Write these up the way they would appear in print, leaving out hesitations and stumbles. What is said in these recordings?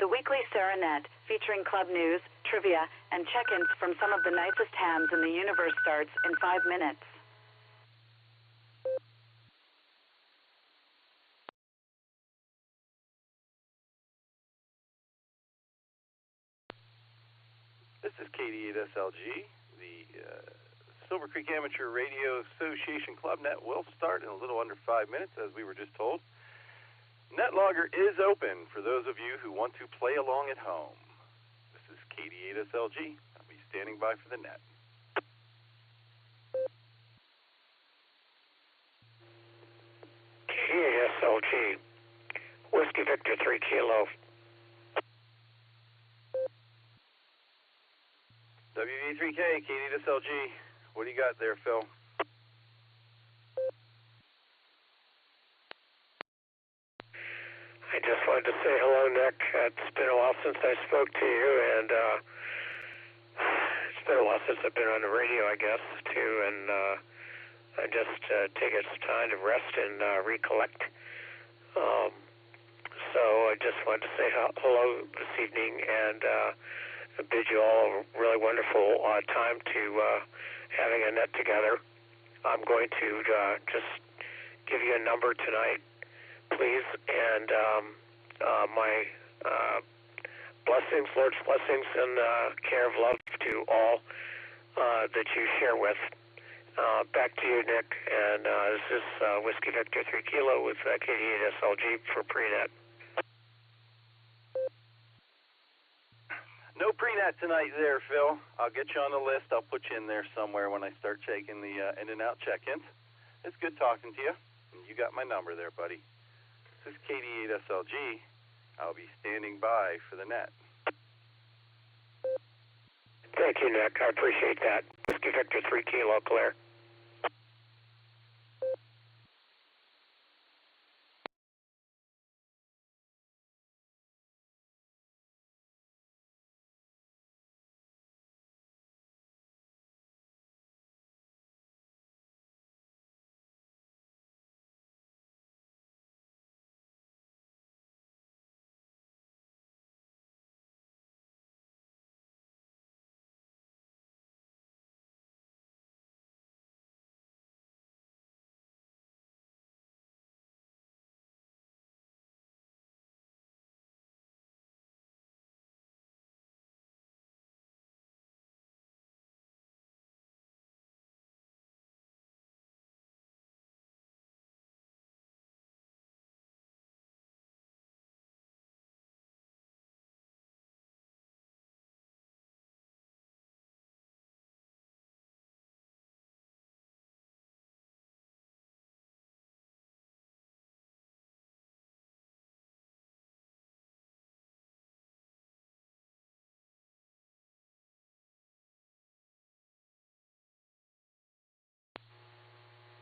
the weekly Serenet, featuring club news, trivia, and check-ins from some of the nicest hams in the universe starts in 5 minutes. This is KD8SLG. The Silvercreek Amateur Radio Association ClubNet will start in a little under 5 minutes, as we were just told. NetLogger is open for those of you who want to play along at home. This is KD8SLG. I'll be standing by for the net. KD8SLG, Whiskey Victor 3 Kilo. WV3K, KD8SLG. What do you got there, Phil? I just wanted to say hello, Nick. It's been a while since I spoke to you, and it's been a while since I've been on the radio, I guess, too, and I just taking some time to rest and recollect. So I just wanted to say hello this evening, and bid you all a really wonderful time to having a net together. I'm going to just give you a number tonight, please, and my blessings, Lord's blessings, and care of love to all that you share with. Back to you, Nick, and this is Whiskey Victor 3 Kilo with KD8SLG for Prenet. No prenet tonight there, Phil. I'll get you on the list. I'll put you in there somewhere when I start taking the in and out check-ins. It's good talking to you. You got my number there, buddy. This is KD8SLG. I'll be standing by for the net. Thank you, Nick. I appreciate that. Whiskey Victor 3 Kilo, clear.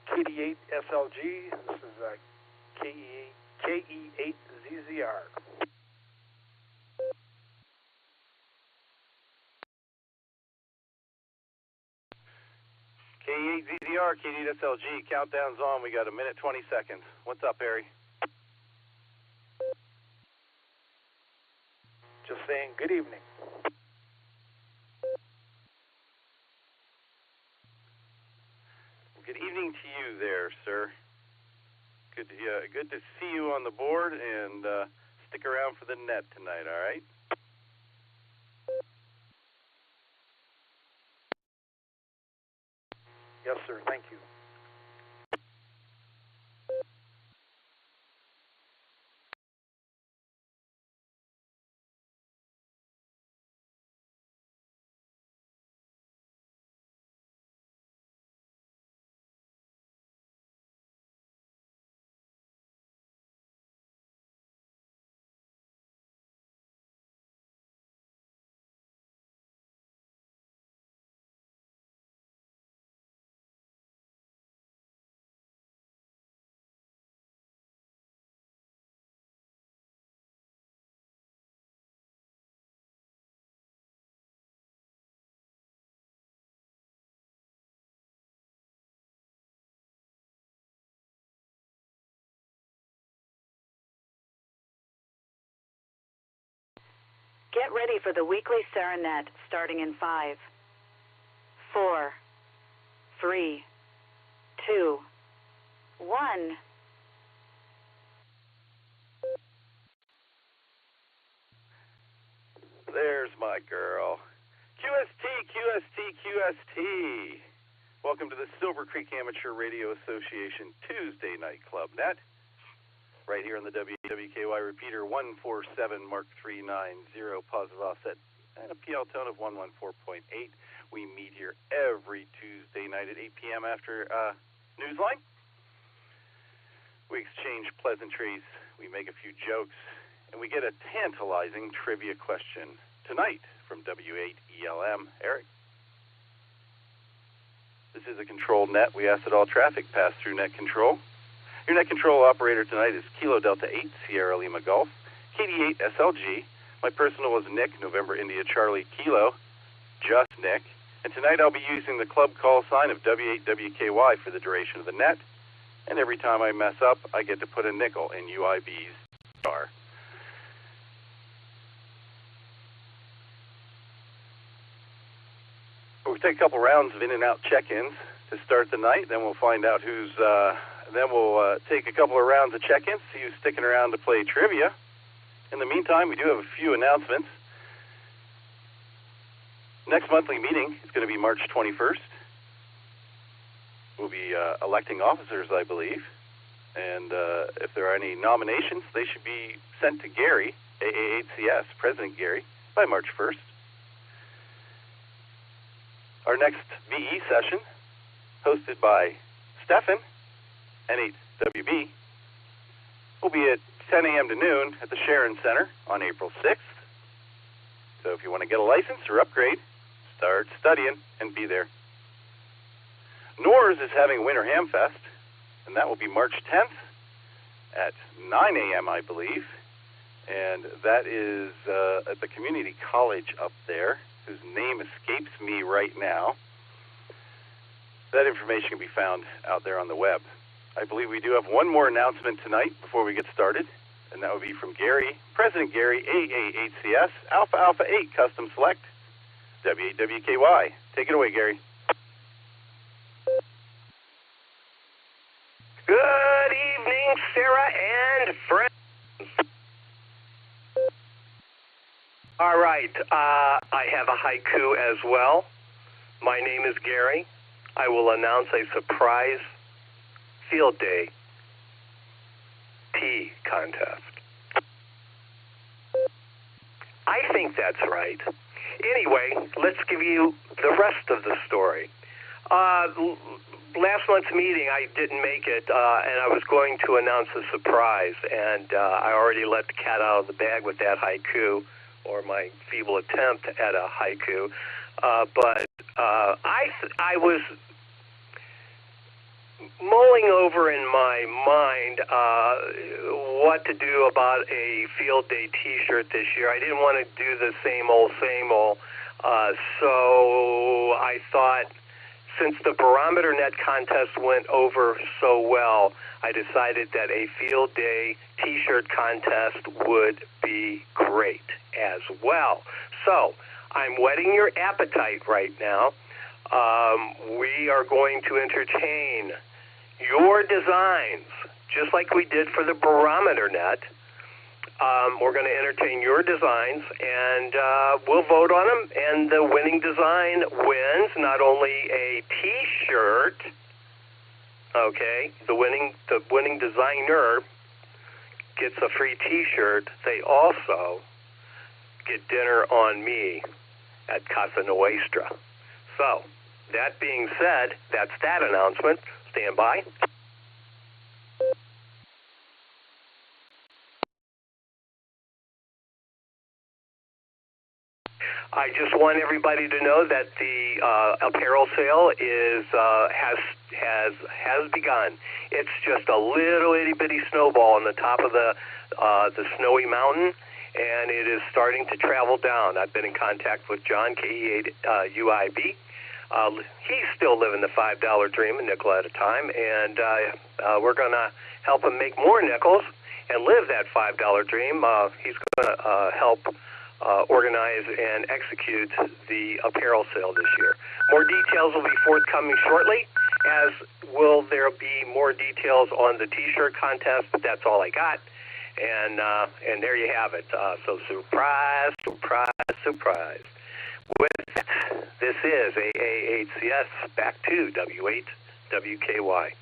KD8SLG, this is KE8ZZR. KE8ZZR, KD8SLG, countdown's on. We got 1 minute, 20 seconds. What's up, Harry? Just saying good evening. Good evening to you there, sir. Good to see you on the board, and stick around for the net tonight, all right? Yes, sir. Thank you. Get ready for the weekly Serenet starting in 5, 4, 3, 2, 1. There's my girl. QST, QST, QST. Welcome to the Silvercreek Amateur Radio Association Tuesday Night Club Net. Right here on the WWKY repeater 147 Mark 390 positive offset and a PL tone of 114.8. We meet here every Tuesday night at 8 p.m. after Newsline. We exchange pleasantries, we make a few jokes, and we get a tantalizing trivia question tonight from W8ELM. Eric? This is a controlled net. We ask that all traffic pass through net control. Your net control operator tonight is Kilo Delta 8, Sierra Lima Golf, KD8 SLG. My personal is Nick, November India Charlie Kilo, just Nick. And tonight I'll be using the club call sign of W8WKY for the duration of the net. And every time I mess up, I get to put a nickel in UIB's star. We'll take a couple rounds of in and out check-ins to start the night. Then we'll find out who's. Then we'll take a couple of rounds of check-ins, see who's sticking around to play trivia. In the meantime, we do have a few announcements. Next monthly meeting is going to be March 21st. We'll be electing officers, I believe. And if there are any nominations, they should be sent to Gary, AAHCS, President Gary, by March 1st. Our next VE session, hosted by Stefan, N8WB, will be at 10 a.m. to noon at the Sharon Center on April 6th. So if you want to get a license or upgrade, start studying and be there. Nor's is having Winter Ham Fest, and that will be March 10th at 9 a.m., I believe. And that is at the community college up there, whose name escapes me right now. That information can be found out there on the web. I believe we do have one more announcement tonight before we get started, and that would be from Gary, President Gary, AAHCS, Alpha Alpha 8 Custom Select, W8WKY. Take it away, Gary. Good evening, Sarah and friends. All right, I have a haiku as well. My name is Gary. I will announce a surprise field day tea contest. I think that's right. Anyway, let's give you the rest of the story. Last month's meeting, I didn't make it, and I was going to announce a surprise, and I already let the cat out of the bag with that haiku, or my feeble attempt at a haiku. But I was mulling over in my mind what to do about a field day T-shirt this year. I didn't want to do the same old, so I thought, since the Barometer Net contest went over so well, I decided that a field day T-shirt contest would be great as well. So I'm whetting your appetite right now. We are going to entertain your designs, just like we did for the Barometer Net. We're going to entertain your designs, and we'll vote on them, and the winning design wins not only a T-shirt, okay, the winning designer gets a free T-shirt. They also get dinner on me at Casa Nuestra. So, that being said, that's that announcement. Stand by. I just want everybody to know that the apparel sale has begun. It's just a little itty bitty snowball on the top of the snowy mountain, and it is starting to travel down. I've been in contact with John, KE8 UIB. He's still living the $5 dream, a nickel at a time, and we're going to help him make more nickels and live that $5 dream. He's going to help organize and execute the apparel sale this year. More details will be forthcoming shortly, as will there be more details on the T-shirt contest, but that's all I got. And there you have it. So surprise, surprise, surprise. With that, this is AAHCS back to W8WKY.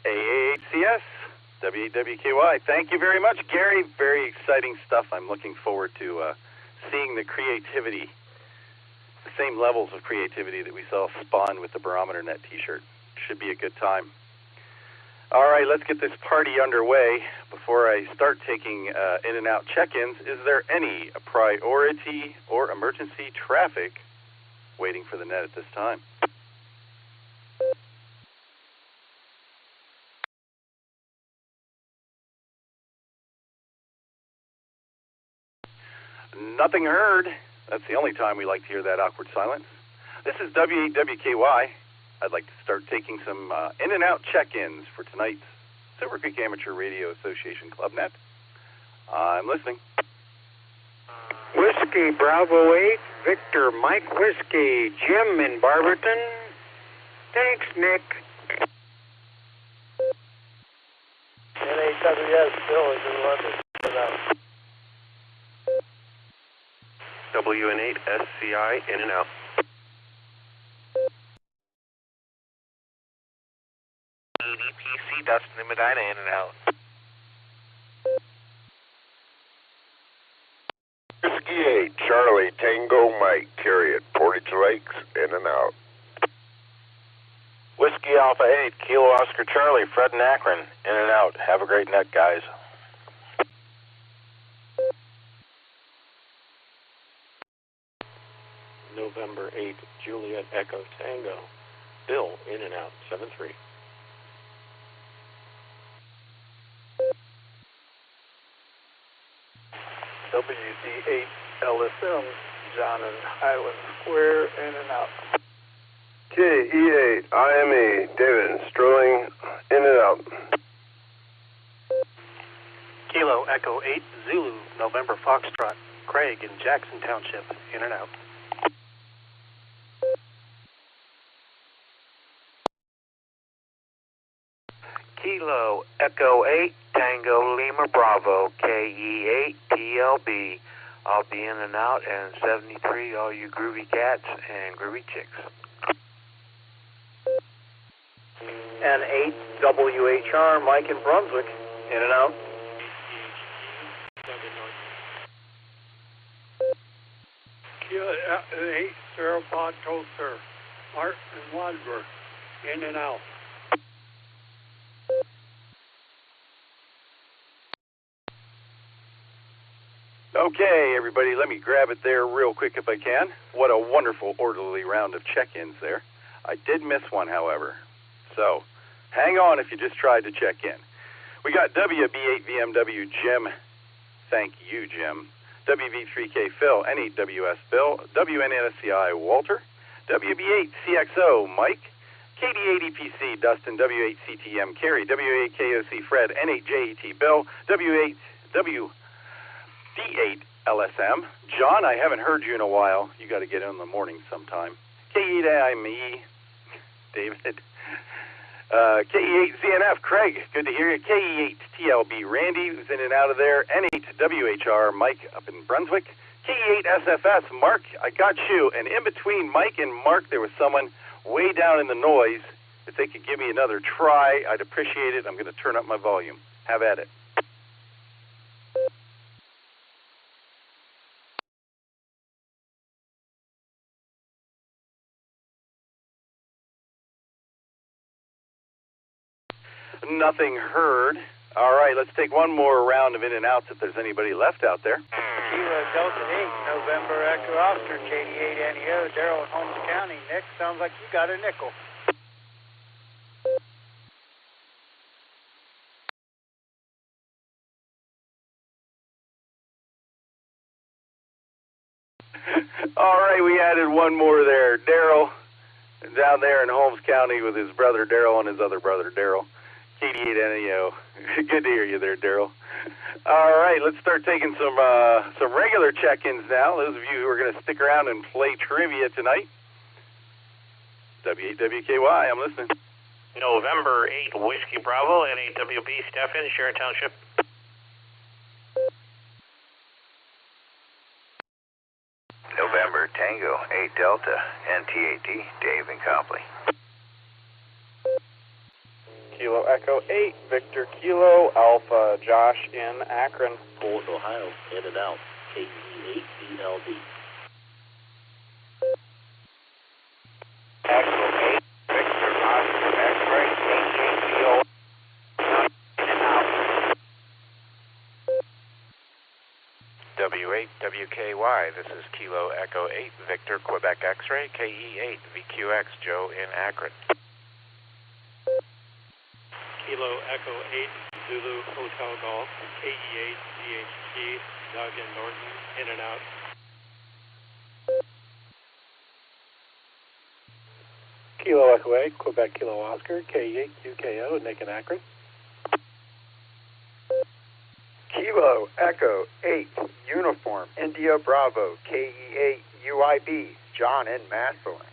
AAHCS, W8WKY. Thank you very much, Gary. Very exciting stuff. I'm looking forward to seeing the creativity, the same levels of creativity that we saw spawn with the Barometer Net T-shirt. Should be a good time. All right, let's get this party underway. Before I start taking in and out check-ins, is there any priority or emergency traffic waiting for the net at this time? Nothing heard. That's the only time we like to hear that awkward silence. This is W8WKY. I'd like to start taking some in and out check-ins for tonight's Silvercreek Amateur Radio Association Club Net. I'm listening. Whiskey Bravo 8, Victor Mike Whiskey, Jim in Barberton. Thanks, Nick. NAWS Bill is in London. WN8 SCI in and out. EDPC Dustin and Medina in and out. Whiskey 8, Charlie Tango Mike, Carry at Portage Lakes, in and out. Whiskey Alpha 8, Kilo Oscar Charlie, Fred and Akron, in and out. Have a great net, guys. November 8, Juliet Echo Tango, Bill in and out, 7-3. WD8 LSM, John and Highland Square, in and out. KE8, IME, David Sterling, in and out. Kilo Echo 8, Zulu, November Foxtrot, Craig in Jackson Township, in and out. Kilo Echo 8, Tango Lima Bravo, KE8 TLB. I'll be in and out, and 73, all you groovy cats and groovy chicks. N8 WHR, Mike in Brunswick, in and out. Kilo 8, Serapod Toaster, Martin and Wadsworth, in and out. Okay, everybody, let me grab it there real quick if I can. What a wonderful, orderly round of check-ins there. I did miss one, however. So, hang on if you just tried to check in. We got WB8VMW Jim. Thank you, Jim. WV3K Phil, N8WS Bill, WNNSCI Walter, WB8CXO Mike, KD8EPC Dustin, W8CTM Kerry, W8KOC Fred, N8JET Bill, W8W D8 LSM. John, I haven't heard you in a while. You got to get in the morning sometime. KE8IME, David. KE8 ZNF, Craig, good to hear you. KE8 TLB, Randy, who's in and out of there. N8 WHR, Mike up in Brunswick. KE8 SFS, Mark, I got you. And in between Mike and Mark, there was someone way down in the noise. If they could give me another try, I'd appreciate it. I'm going to turn up my volume. Have at it. Nothing heard. All right, let's take one more round of in and outs if there's anybody left out there. Kilo Delta 8, November Echo Oscar, KD8 NEO, Darrell in Holmes County. Nick, sounds like you got a nickel. All right, we added one more there. Darrell, down there in Holmes County with his brother Darrell and his other brother Darrell. 88NEO. Good to hear you there, Daryl. All right, let's start taking some regular check-ins now. Those of you who are going to stick around and play trivia tonight. W8WKY, I'm listening. November 8, Whiskey Bravo, N8WB, Stephen, Sharon Township. November Tango 8 Delta, NT8D, Dave and Copley. Kilo Echo 8, Victor Kilo, Alpha Josh in Akron. Fort Ohio, in and out, KE8DLB. Echo 8, Victor Oscar X-ray, KE8DO, in and out. W8WKY, this is Kilo Echo 8, Victor Quebec X-ray, KE8 VQX, Joe in Akron. Kilo Echo 8, Zulu Hotel Golf, KE8 GHG, Doug and Norton, in and out. Kilo Echo 8, Quebec Kilo Oscar, KE8 UKO, Nick and Akron. Kilo Echo 8, Uniform India Bravo, KE8 UIB, John in Massillon.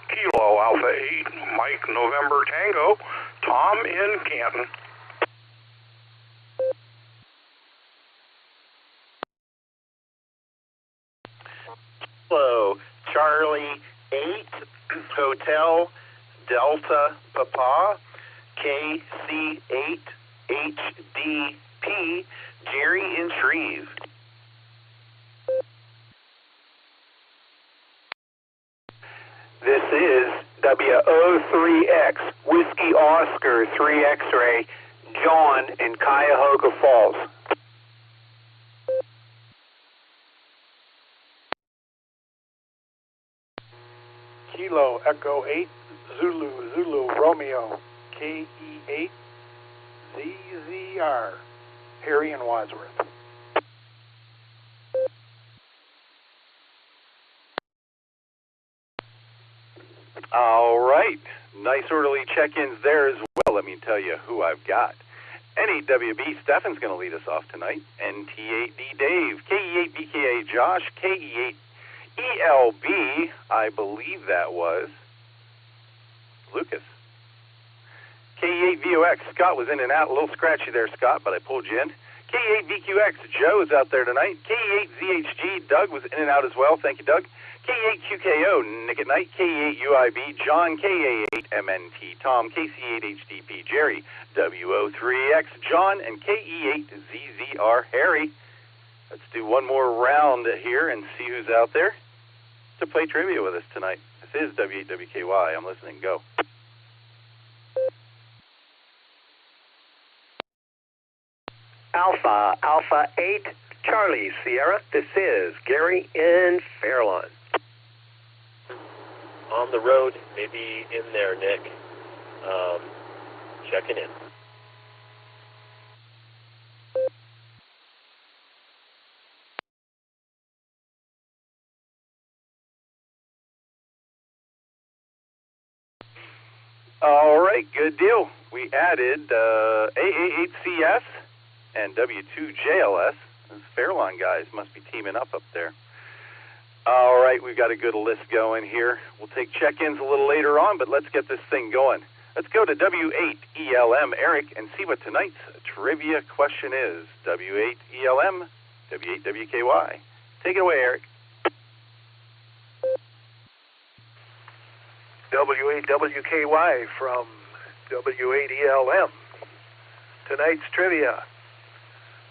Kilo Alpha 8, Mike November Tango, Tom in Canton. Kilo Charlie 8, Hotel Delta Papa, KC8 HDP, Jerry in Shreve. This is W03X, Whiskey Oscar 3 X-ray, John in Cuyahoga Falls. Kilo Echo 8, Zulu Romeo, KE8 ZZR, Harry and Wadsworth. All right. Nice orderly check-ins there as well. Let me tell you who I've got. N8WB, Stefan's going to lead us off tonight. NT8D Dave, KE8BKA Josh, KE8ELB, I believe that was Lucas. KE8VOX, Scott was in and out. A little scratchy there, Scott, but I pulled you in. KE8VQX, Joe is out there tonight. KE8ZHG, Doug was in and out as well. Thank you, Doug. KE8QKO, Nick at Night. KE8UIB, John. KE8MNT, Tom. KC8HDP, Jerry. W03X, John. And KE8ZZR, Harry. Let's do one more round here and see who's out there to play trivia with us tonight. This is W8WKY. I'm listening. Go. Alpha 8, Charlie Sierra. This is Gary in Fairlawn. On the road, maybe in there, Nick. Checking in. All right, good deal. We added AA8CS and W2JLS. Those Fairlawn guys must be teaming up there. All right, we've got a good list going here. We'll take check-ins a little later on, but let's get this thing going. Let's go to W8ELM, Eric, and see what tonight's trivia question is. W8ELM, W8WKY. Take it away, Eric. W8WKY from W8ELM. Tonight's trivia.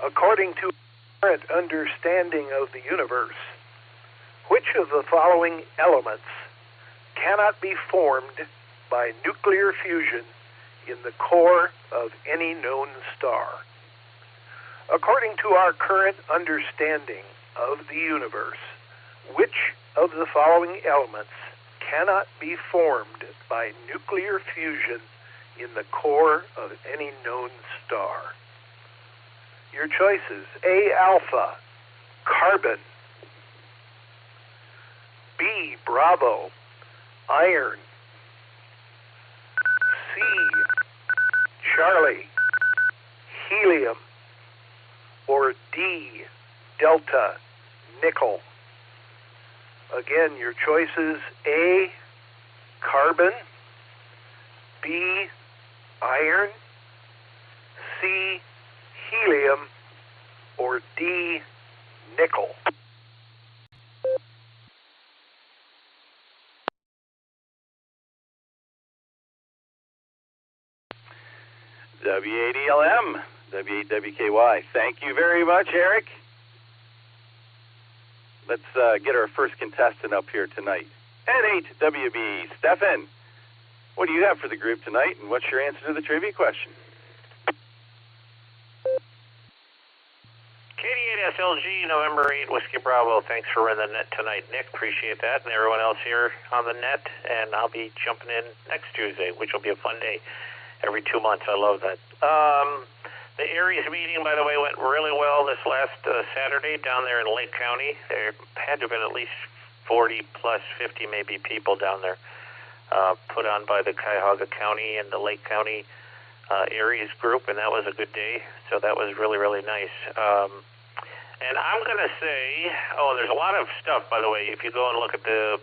According to current understanding of the universe, which of the following elements cannot be formed by nuclear fusion in the core of any known star? According to our current understanding of the universe, which of the following elements cannot be formed by nuclear fusion in the core of any known star? Your choices: A, alpha, carbon; B, Bravo, iron; C, Charlie, helium, or D, delta, nickel? Again, your choices: A, carbon, B, iron, C, helium, or D, nickel. W8ELM, W8WKY. Thank you very much, Eric. Let's get our first contestant up here tonight. N8WB, Stefan. What do you have for the group tonight, and what's your answer to the trivia question? KD8SLG, November 8, Whiskey Bravo. Thanks for running the net tonight, Nick. Appreciate that, and everyone else here on the net. And I'll be jumping in next Tuesday, which will be a fun day. Every 2 months. I love that. The Aries meeting, by the way, went really well this last Saturday down there in Lake County. There had to have been at least 40 plus 50 maybe people down there, put on by the Cuyahoga County and the Lake County Aries group, and that was a good day. So that was really, really nice. And I'm going to say, there's a lot of stuff, by the way. If you go and look at the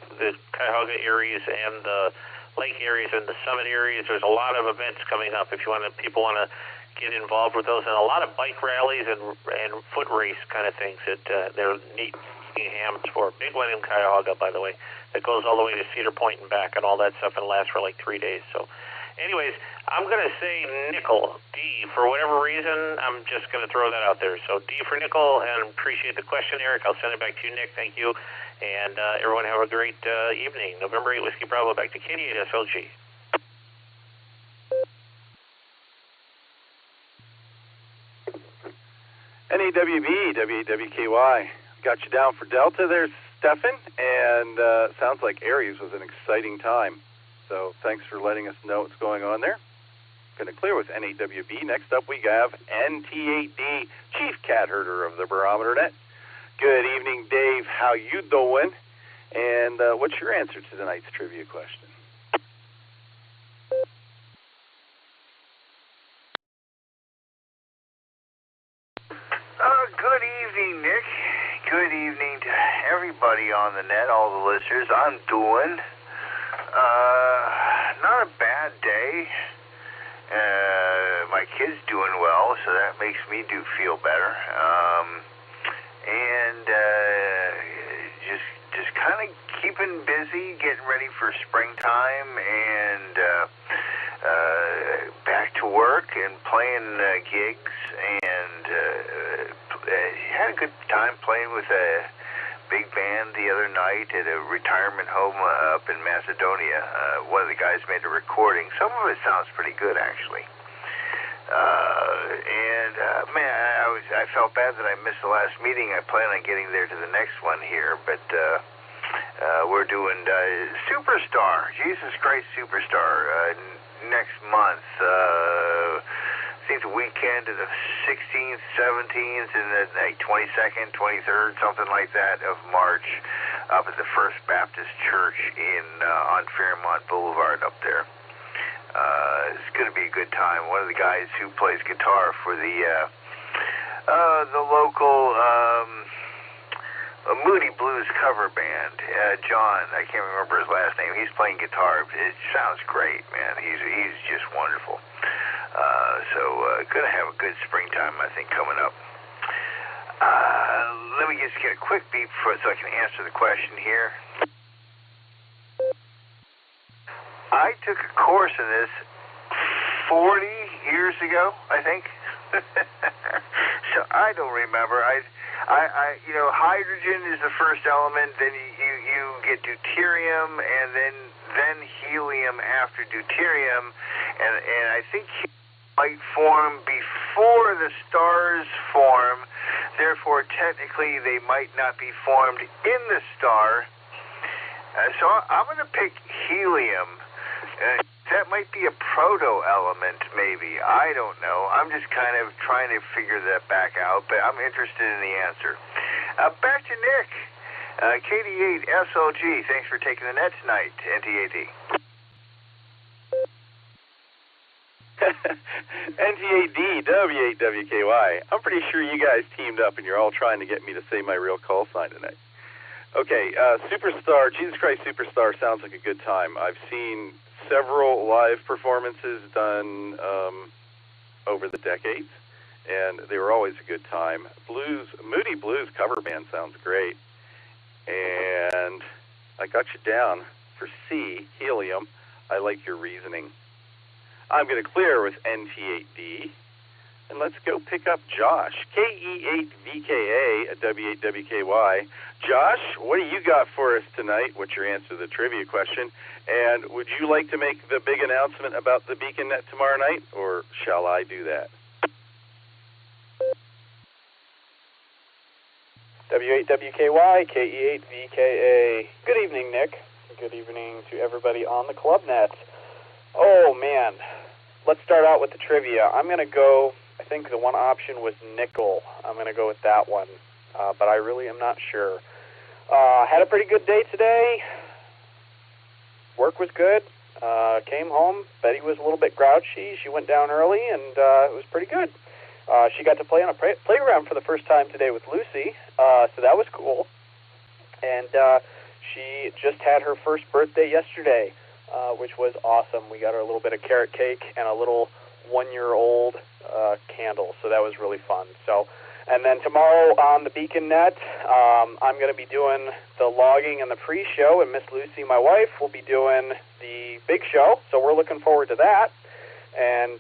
Cuyahoga Aries and the Lake Aries and the Summit Aries, there's a lot of events coming up if you want to, people want to get involved with those, and a lot of bike rallies and foot race kind of things that they're neat hams for. Big one in Cuyahoga, by the way, that goes all the way to Cedar Point and back and all that stuff and lasts for like 3 days. So anyways, I'm going to say nickel, D. For whatever reason, I'm just going to throw that out there. So D for nickel, and appreciate the question, Eric. I'll send it back to you, Nick. Thank you. And everyone have a great evening. November 8, Whiskey Bravo, back to KD8SLG. NAWB, W8WKY. Got you down for Delta there, Stefan. And sounds like Aries was an exciting time. So thanks for letting us know what's going on there. Going to clear with N8WB. Next up, we have NT8D, Chief Cat Herder of the Barometer Net. Good evening, Dave. How you doing? And what's your answer to tonight's trivia question? Good evening, Nick. Good evening to everybody on the net, all the listeners. I'm doing not a bad day. My kid's doing well, so that makes me feel better. And just kind of keeping busy, getting ready for springtime, and back to work and playing gigs, and had a good time playing with a big band the other night at a retirement home up in Macedonia. One of the guys made a recording. Some of it sounds pretty good, actually. Man, I felt bad that I missed the last meeting. I plan on getting there to the next one here, but we're doing Superstar, Jesus Christ Superstar, next month. I think the weekend of the 16th, 17th, and then like 22nd, 23rd, something like that of March, up at the First Baptist Church on Fairmont Boulevard up there. It's going to be a good time. One of the guys who plays guitar for the local Moody Blues cover band, John, I can't remember his last name. He's playing guitar. It sounds great, man. He's just wonderful. So going to have a good springtime, I think, coming up. Let me just get a quick beep so I can answer the question here. I took a course in this 40 years ago, I think. So I don't remember. Hydrogen is the first element. Then you get deuterium, and then helium after deuterium, and I think might form before the stars form. Therefore, technically, they might not be formed in the star. So I'm going to pick helium. That might be a proto-element, maybe. I don't know. I'm just kind of trying to figure that back out, but I'm interested in the answer. Back to Nick. KD8SLG, thanks for taking the net tonight, NTAD. NT8D, W8WKY. I'm pretty sure you guys teamed up and you're all trying to get me to say my real call sign tonight. Okay, Superstar, Jesus Christ Superstar sounds like a good time. I've seen several live performances done over the decades, and they were always a good time. Moody Blues cover band sounds great. And I got you down for C, Helium. I like your reasoning. I'm going to clear with NT8D. And let's go pick up Josh, KE8VKA at W8WKY. Josh, what do you got for us tonight? What's your answer to the trivia question? And would you like to make the big announcement about the BeaconNet tomorrow night, or shall I do that? W8WKY, KE8VKA. Good evening, Nick. Good evening to everybody on the ClubNet. Oh, man. Let's start out with the trivia. I'm going to go, I think the one option was nickel. I'm going to go with that one, but I really am not sure. Had a pretty good day today. Work was good. Came home. Betty was a little bit grouchy. She went down early, and it was pretty good. She got to play on a playground for the first time today with Lucy, so that was cool. And she just had her first birthday yesterday, which was awesome. We got her a little bit of carrot cake and a little one-year-old candle, so that was really fun. So, and then tomorrow on the BeaconNet, I'm going to be doing the logging and the pre-show, and Miss Lucy, my wife, will be doing the big show, so we're looking forward to that. And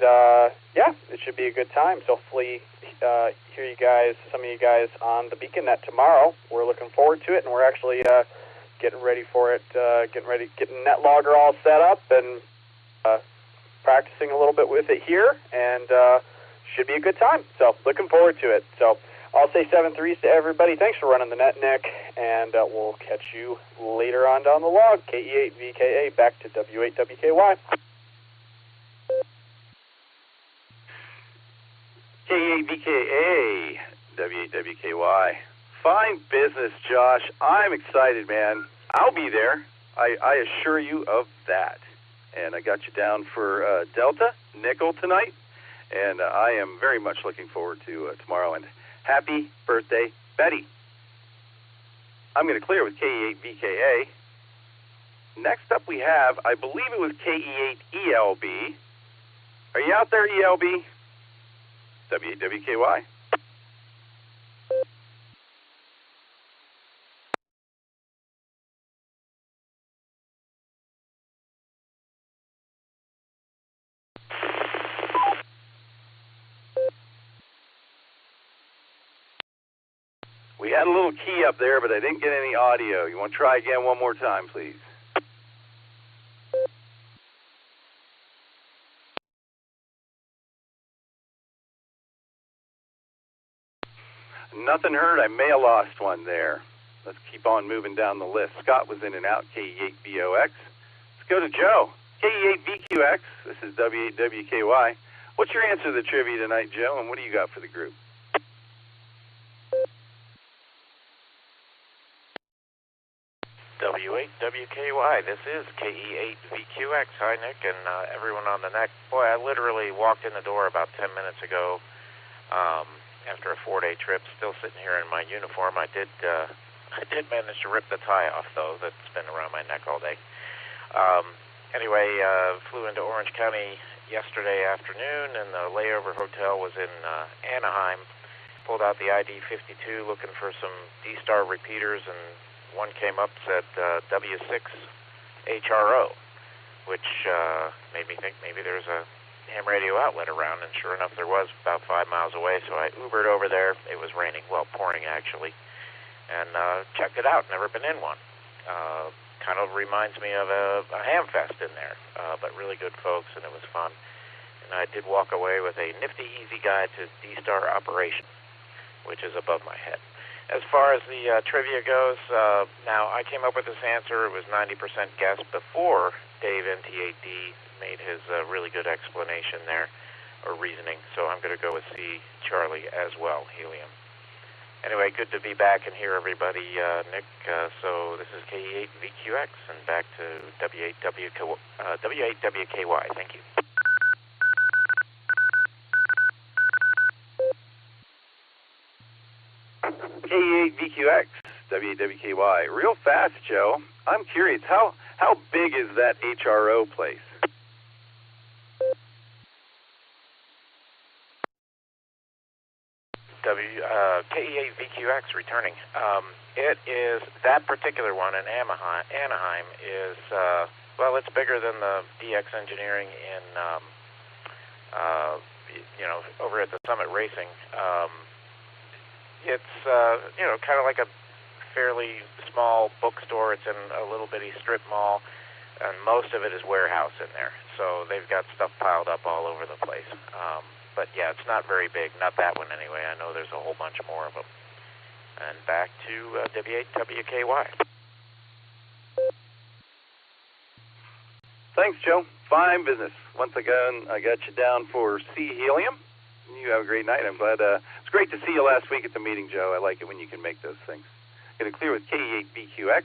yeah, it should be a good time. So hopefully hear you guys, some of you guys on the BeaconNet tomorrow. We're looking forward to it, and we're actually getting ready for it, getting NetLogger all set up and practicing a little bit with it here, and should be a good time. So looking forward to it. So I'll say 7-3s to everybody. Thanks for running the net, Nick, and we'll catch you later on down the log. KE8VKA back to W8WKY. KE8VKA, W8WKY. Fine business, Josh. I'm excited, man. I'll be there. I assure you of that. And I got you down for Delta, Nickel tonight. And I am very much looking forward to tomorrow. And happy birthday, Betty. I'm going to clear with KE8VKA. Next up we have, I believe it was KE8ELB. Are you out there, ELB? W8WKY. We had a little key up there, but I didn't get any audio. You want to try again one more time, please? Nothing heard. I may have lost one there. Let's keep on moving down the list. Scott was in and out, KE8BOX. Let's go to Joe, KE8VQX. This is W8WKY. What's your answer to the trivia tonight, Joe, and what do you got for the group? W8WKY, this is KE8VQX. Hi, Nick, and everyone on the net. Boy, I literally walked in the door about 10 minutes ago after a 4-day trip, still sitting here in my uniform. I did manage to rip the tie off, though. That's been around my neck all day. Anyway, flew into Orange County yesterday afternoon, and the layover hotel was in Anaheim. Pulled out the ID52 looking for some D-Star repeaters, and one came up, said W6HRO, which made me think maybe there's a ham radio outlet around, and sure enough there was, about 5 miles away. So I Ubered over there. It was raining, well, pouring actually, and checked it out. Never been in one. Kind of reminds me of a ham fest in there, but really good folks, and it was fun. And I did walk away with a nifty easy guide to D-Star operation, which is above my head. As far as the trivia goes, now I came up with this answer. It was 90% guess before Dave NT8D made his really good explanation there, or reasoning. So I'm going to go with C, Charlie, as well, Helium. Anyway, good to be back and hear everybody, Nick. So this is KE8VQX and back to W8WKY. Thank you. VQX, WKY. Real fast, Joe. I'm curious, how big is that HRO place? KE8 VQX returning. It is, that particular one in Anaheim is, well, it's bigger than the DX Engineering in, over at the Summit Racing. It's, kind of like a fairly small bookstore. It's in a little bitty strip mall, and most of it is warehouse in there. So they've got stuff piled up all over the place. But yeah, it's not very big. Not that one anyway. I know there's a whole bunch more of them. And back to W8WKY. Thanks, Joe. Fine business. Once again, I got you down for C Helium. You have a great night. I'm glad. It's great to see you last week at the meeting, Joe. I like it when you can make those things. Going to clear with KE8BQX.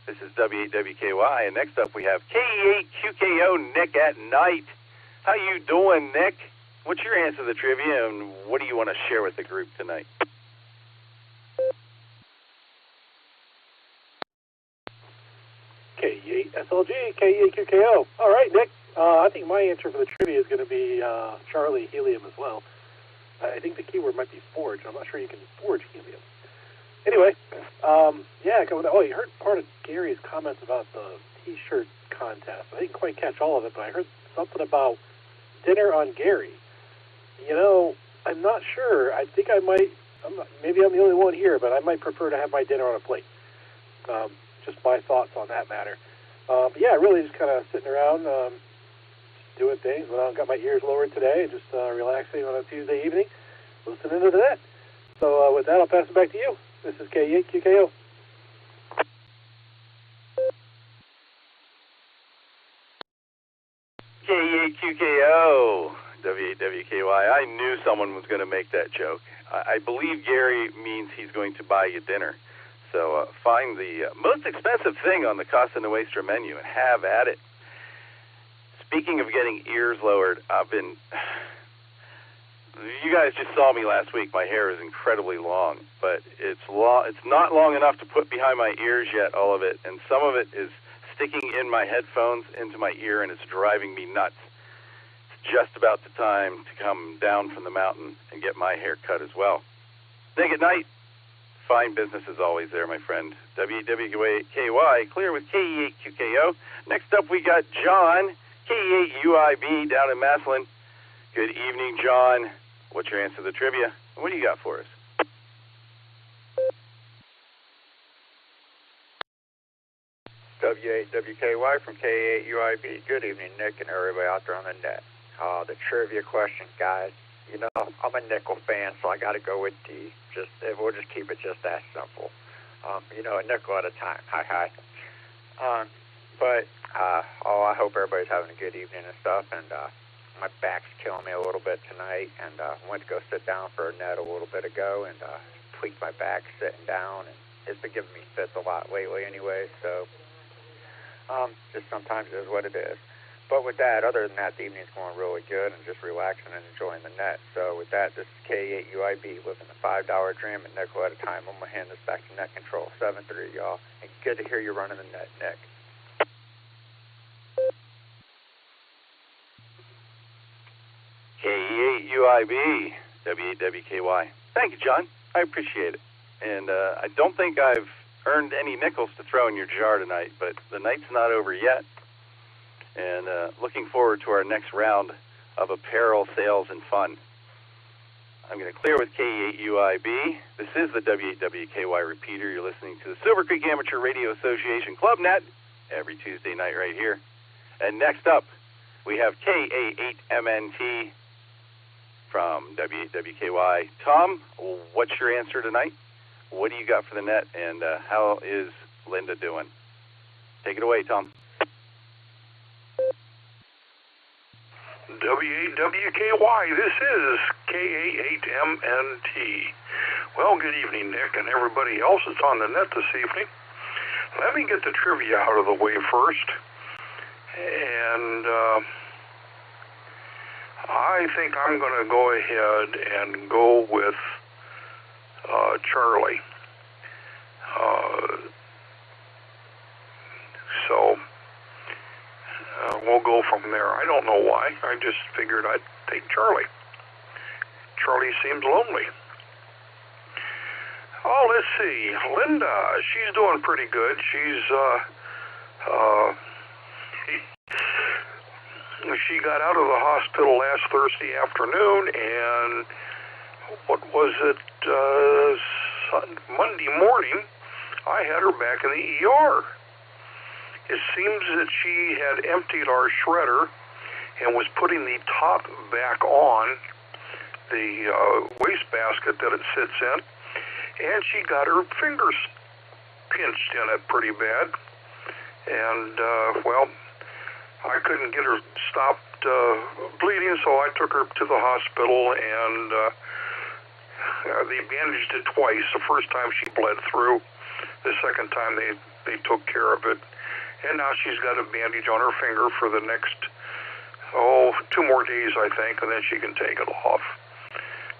This is W8WKY. And next up we have KE8QKO, Nick at night. How you doing, Nick? What's your answer to the trivia, and what do you want to share with the group tonight? KE8SLG, KE8QKO. All right, Nick. I think my answer for the trivia is going to be Charlie Helium as well. I think the keyword might be forge. I'm not sure you can forge helium. Anyway, you heard part of Gary's comments about the T-shirt contest. I didn't quite catch all of it, but I heard something about dinner on Gary. I'm not sure. I think maybe I'm the only one here, but I might prefer to have my dinner on a plate. Just my thoughts on that matter. But yeah, really just kind of sitting around, doing things. I've got my ears lowered today, just relaxing on a Tuesday evening, listening to that. So with that, I'll pass it back to you. This is KE8QKO. KE8QKO, W8WKY. I knew someone was going to make that joke. I believe Gary means he's going to buy you dinner. So find the most expensive thing on the Costa Nuestra menu and have at it. Speaking of getting ears lowered, you guys just saw me last week. My hair is incredibly long, but it's not long enough to put behind my ears yet, all of it, and some of it is sticking in my headphones into my ear, and it's driving me nuts. It's just about the time to come down from the mountain and get my hair cut as well. Nick at night. Fine business as always there, my friend. WWKY, clear with KE8QKO. Next up, we got John, KE8UIB down in Maslin. Good evening, John. What's your answer to the trivia? What do you got for us? W8WKY from KE8UIB. Good evening, Nick, and everybody out there on the net. The trivia question, guys. I'm a nickel fan, so I got to go with D. We'll just keep it just that simple. A nickel at a time. Hi. I hope everybody's having a good evening and stuff. And my back's killing me a little bit tonight. And went to go sit down for a net a little bit ago and tweaked my back sitting down. And it's been giving me fits a lot lately anyway. So just sometimes it is what it is. But with that, other than that, the evening's going really good and just relaxing and enjoying the net. So with that, this is KE8UIB, living the $5 dream and nickel at a time. I'm going to hand this back to Net Control 7-3, y'all. And good to hear you running the net, Nick. KE8UIB, W8WKY. Thank you, John. I appreciate it. And I don't think I've earned any nickels to throw in your jar tonight, but the night's not over yet. And looking forward to our next round of apparel, sales, and fun. I'm going to clear with KE8UIB. This is the W8WKY repeater. You're listening to the Silvercreek Amateur Radio Association Club Net every Tuesday night right here. And next up, we have KA8MNT from W8WKY. Tom, what's your answer tonight? What do you got for the net, and how is Linda doing? Take it away, Tom. W8WKY, this is KA8MNT. Well, good evening, Nick, and everybody else that's on the net this evening. Let me get the trivia out of the way first. And I think I'm going to go ahead and go with Charlie. So we'll go from there. I don't know why. I just figured I'd take Charlie. Charlie seems lonely. Oh, let's see. Linda, she's doing pretty good. She got out of the hospital last Thursday afternoon, and what was it, Monday morning, I had her back in the ER. It seems that she had emptied our shredder and was putting the top back on the wastebasket that it sits in, and she got her fingers pinched in it pretty bad. And, well, I couldn't get her stopped bleeding, so I took her to the hospital, and they bandaged it twice. The first time she bled through. The second time they took care of it. And now she's got a bandage on her finger for the next, 2 more days, I think, and then she can take it off.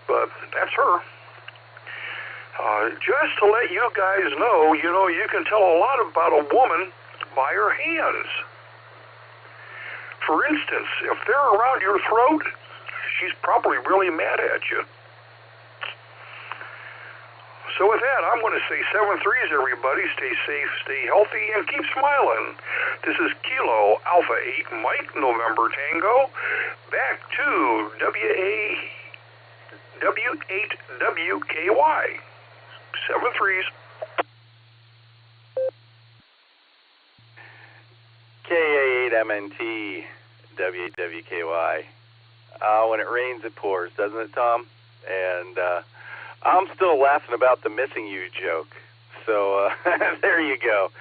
But that's her. Just to let you guys know, you can tell a lot about a woman by her hands. For instance, if they're around your throat, she's probably really mad at you. So with that, I'm going to say 7 threes, everybody. Stay safe, stay healthy, and keep smiling. This is Kilo Alpha 8 Mike, November Tango. Back to W8WKY. 7 threes. KA8MNT, W8WKY. When it rains, it pours, doesn't it, Tom? And I'm still laughing about the missing you joke. So there you go.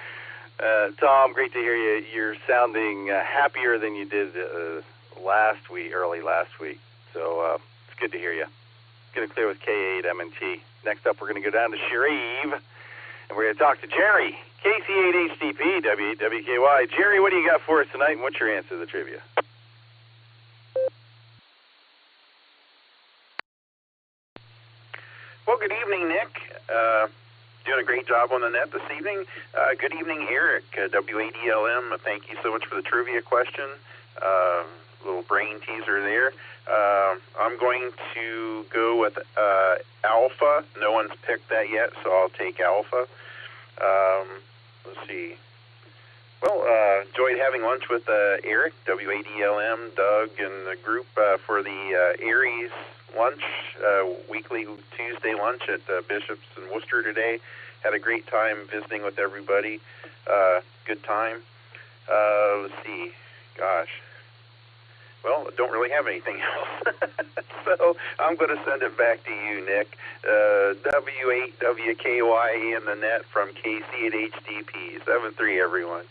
Tom, great to hear you. You're sounding happier than you did early last week. So it's good to hear you. Going to clear with K8MNT. Next up, we're going to go down to Shreve, and we're going to talk to Jerry, KC8HDP, W8WKY. Jerry, what do you got for us tonight, and what's your answer to the trivia? Well, good evening, Nick. Doing a great job on the net this evening. Good evening, Eric, W8ELM. Thank you so much for the trivia question. Little brain teaser there. I'm going to go with Alpha. No one's picked that yet, so I'll take Alpha. Let's see. Well, enjoyed having lunch with Eric, W8ELM, Doug, and the group for the Aries lunch, weekly Tuesday lunch at Bishop's in Worcester today. Had a great time visiting with everybody. Good time. Let's see. Gosh. Well, I don't really have anything else. So I'm going to send it back to you, Nick. W8WKY in the net from KC at HDP. 7-3, everyone.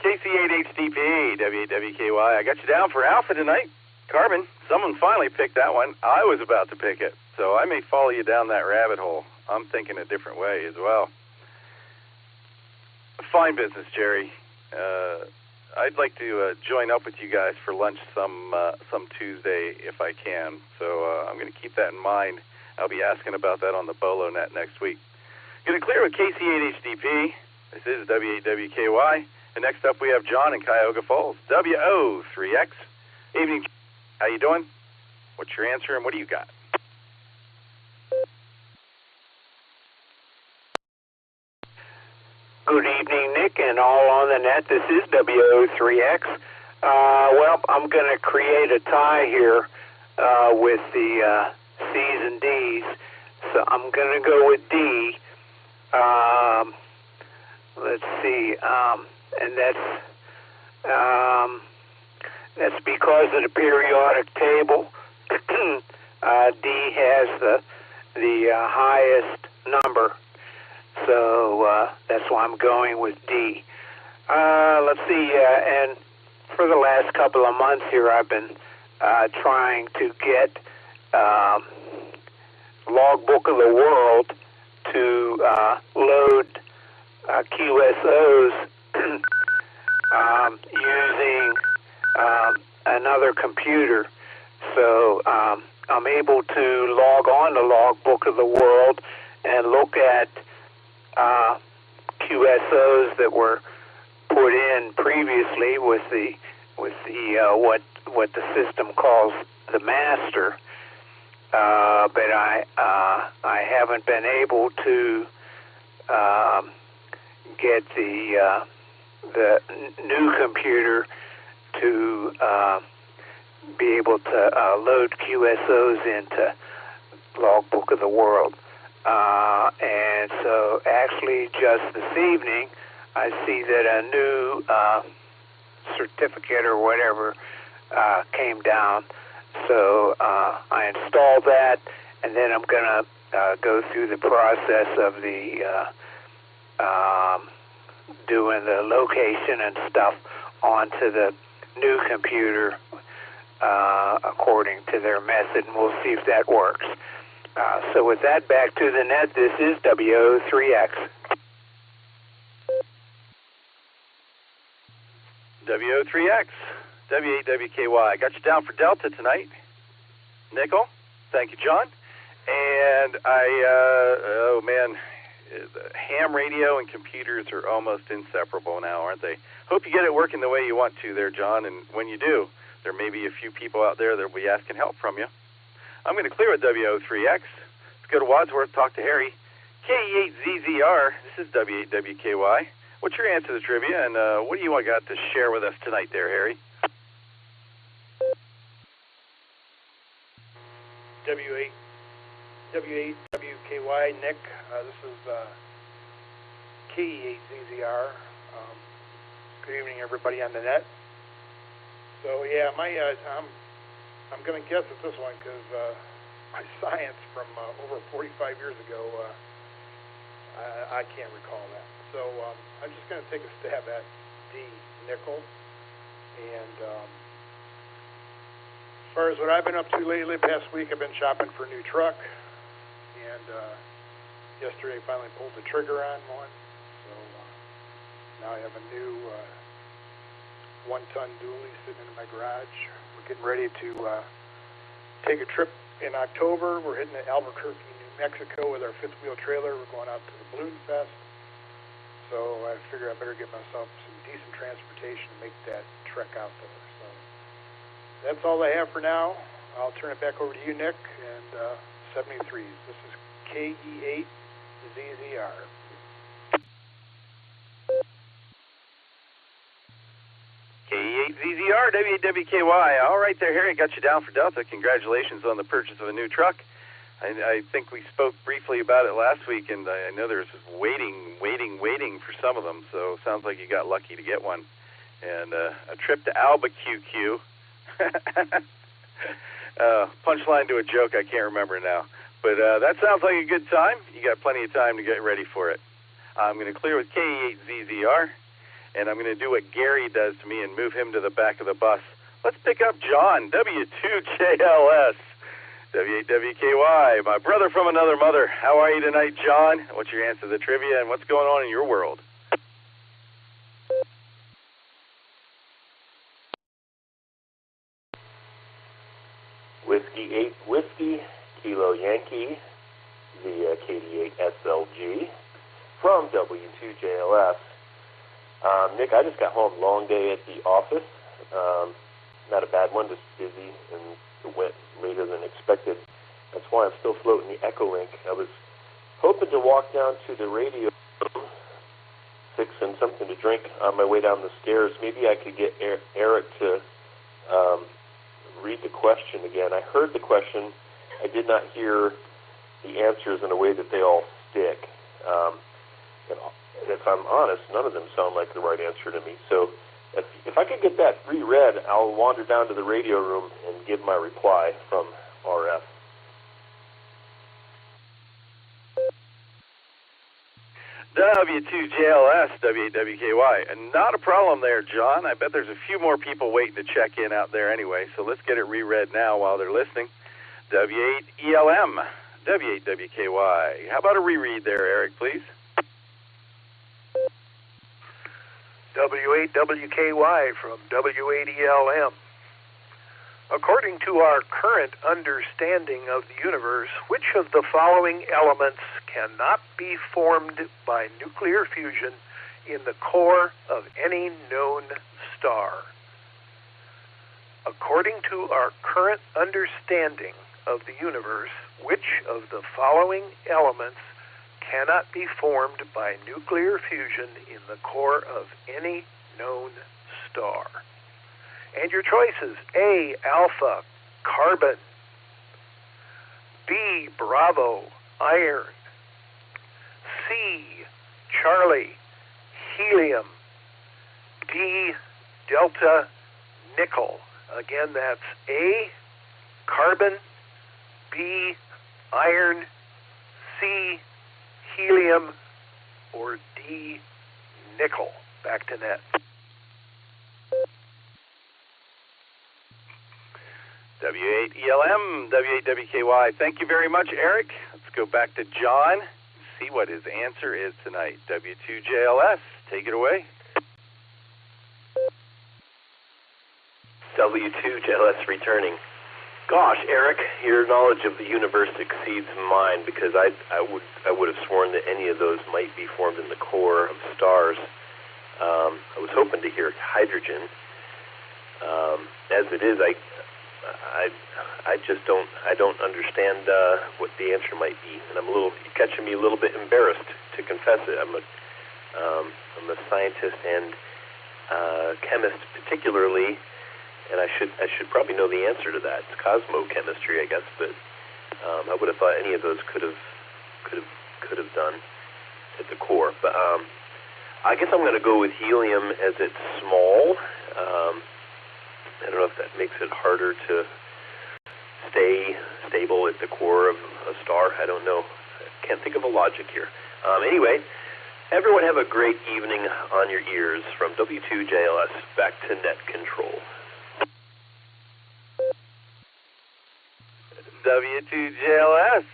KC8HDP, W8WKY. I got you down for Alpha tonight. Carbon, someone finally picked that one. I was about to pick it, so I may follow you down that rabbit hole. I'm thinking a different way as well. Fine business, Jerry. I'd like to join up with you guys for lunch some Tuesday if I can. So I'm going to keep that in mind. I'll be asking about that on the Bolo Net next week. Going to clear with KC8HDP. This is W8WKY. And next up we have John in Cuyahoga Falls. WO3X. Evening. How you doing? What's your answer and what do you got? Good evening, Nick, and all on the net. This is WO3X. Well, I'm going to create a tie here with the C's and D's. So I'm going to go with D. Let's see. And that's because of the periodic table. D has the highest number. So that's why I'm going with D. Let's see, and for the last couple of months here, I've been trying to get Logbook of the World to load QSOs using another computer. So I'm able to log on to Logbook of the World and look at QSOs that were put in previously with the what the system calls the master, but I haven't been able to get the new computer to be able to load QSOs into Logbook of the World. And so actually just this evening I see that a new certificate or whatever came down. So I installed that, and then I'm going to go through the process of the doing the location and stuff onto the new computer according to their method, and we'll see if that works. So with that, back to the net, this is WO3X. WO3X, W8WKY. Got you down for Delta tonight. Nickel. Thank you, John. And oh man, ham radio and computers are almost inseparable now, aren't they? Hope you get it working the way you want to there, John. And when you do, there may be a few people out there that will be asking help from you. I'm going to clear with WO3X. Let's go to Wadsworth, talk to Harry. KE8ZZR, this is W8WKY. What's your answer to the trivia, and what do you got to share with us tonight there, Harry? W8WKY, Nick. This is KE8ZZR. Good evening, everybody on the net. So yeah, I'm going to guess at this one because my science from over 45 years ago, I can't recall that. So I'm just going to take a stab at D, nickel. And as far as what I've been up to lately, past week, I've been shopping for a new truck. And yesterday, I finally pulled the trigger on one. So now I have a new one-ton dually sitting in my garage. We're getting ready to take a trip in October. We're heading to Albuquerque, New Mexico with our fifth wheel trailer. We're going out to the Balloon Fest. So I figure I better get myself some decent transportation to make that trek out there. So that's all I have for now. I'll turn it back over to you, Nick, and 73s. This is KE8ZZR. KE8ZZR, W8WKY. All right there, Harry. Got you down for Delta. Congratulations on the purchase of a new truck. I think we spoke briefly about it last week, and I know there's waiting for some of them, so sounds like you got lucky to get one. And a trip to Albuquerque. Punchline to a joke I can't remember now. But that sounds like a good time. You got plenty of time to get ready for it. I'm going to clear with KE8ZZR, and I'm going to do what Gary does to me and move him to the back of the bus. Let's pick up John, W2JLS. W8WKY, my brother from another mother. How are you tonight, John? What's your answer to the trivia, and what's going on in your world? Whiskey 8 Whiskey, Kilo Yankee, the KD8SLG from W2JLS. Nick, I just got home. Long day at the office. Not a bad one, just busy, and it went later than expected. That's why I'm still floating the Echolink. I was hoping to walk down to the radio room, fixing something to drink on my way down the stairs. Maybe I could get Eric to read the question again. I heard the question. I did not hear the answers in a way that they all stick. And if I'm honest, none of them sound like the right answer to me. So if I could get that reread, I'll wander down to the radio room and give my reply from RF. W2JLS, W8WKY. And not a problem there, John. I bet there's a few more people waiting to check in out there anyway, so let's get it reread now while they're listening. W8ELM, W8WKY. How about a reread there, Eric, please? W8WKY from W8ELM. According to our current understanding of the universe, which of the following elements cannot be formed by nuclear fusion in the core of any known star? According to our current understanding of the universe, which of the following elements cannot be formed by nuclear fusion in the core of any known star? And your choices: A, alpha, carbon; B, Bravo, iron; C, Charlie, helium; D, delta, nickel. Again, that's A, carbon; B, iron; C, helium; or D, nickel. Back to net. W8ELM, W8WKY. Thank you very much, Eric. Let's go back to John, see what his answer is tonight. W2JLS, take it away. W2JLS returning. Gosh, Eric, your knowledge of the universe exceeds mine, because I would have sworn that any of those might be formed in the core of stars. I was hoping to hear hydrogen. As it is, I just don't understand what the answer might be, and you're catching me a little bit embarrassed to confess it. I'm a scientist and chemist particularly, and I should probably know the answer to that. It's cosmochemistry, I guess, but I would have thought any of those could have done at the core. But I guess I'm going to go with helium, as it's small. I don't know if that makes it harder to stay stable at the core of a star. I don't know. I can't think of a logic here. Anyway, everyone have a great evening on your ears. From W2JLS, back to net control. W2JLS,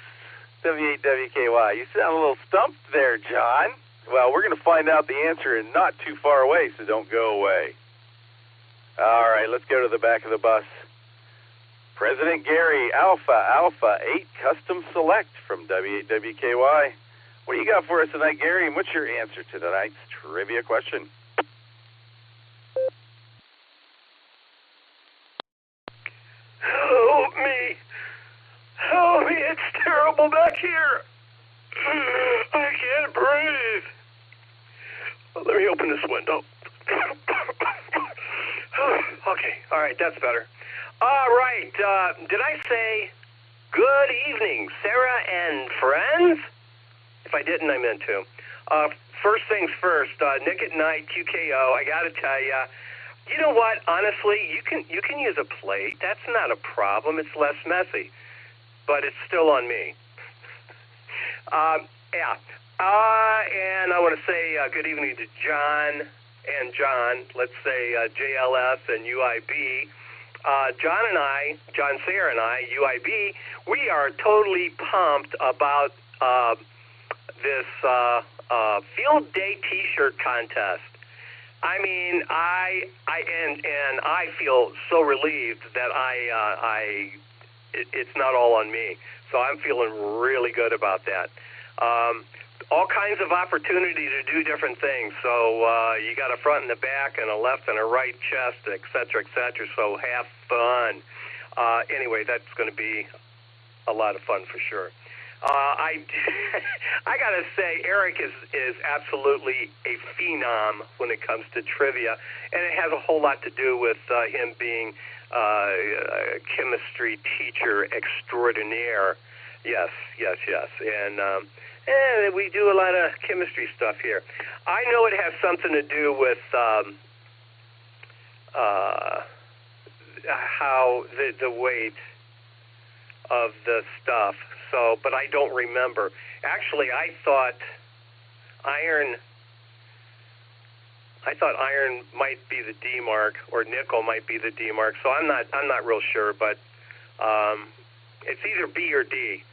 W8WKY. You sound a little stumped there, John. Well, we're going to find out the answer in not too far away, so don't go away. All right, let's go to the back of the bus. President Gary, Alpha 8 Custom Select from W8WKY. What do you got for us tonight, Gary, and what's your answer to tonight's trivia question? Help me! Help me! It's terrible back here! I can't breathe! Let me open this window. Okay, all right, that's better. All right, did I say good evening, Sarah and friends? If I didn't, I meant to. First things first, Nick at Night, QKO, I got to tell you, you know what, honestly, you can use a plate. That's not a problem. It's less messy, but it's still on me. Yeah. And I want to say good evening to John and John, let's say JLS and UIB. John Sayer and I, UIB, we are totally pumped about this field day T-shirt contest. I mean, I feel so relieved that it's not all on me. So I'm feeling really good about that. All kinds of opportunity to do different things. So you got a front and a back and a left and a right chest, et cetera, so have fun. Anyway, that's going to be a lot of fun for sure. I got to say, Eric is absolutely a phenom when it comes to trivia, and it has a whole lot to do with him being a chemistry teacher extraordinaire. Yes. And we do a lot of chemistry stuff here. I know it has something to do with how the weight of the stuff. So, but I don't remember. Actually, I thought iron might be the D mark, or nickel might be the D mark. So I'm not real sure, but it's either B or D,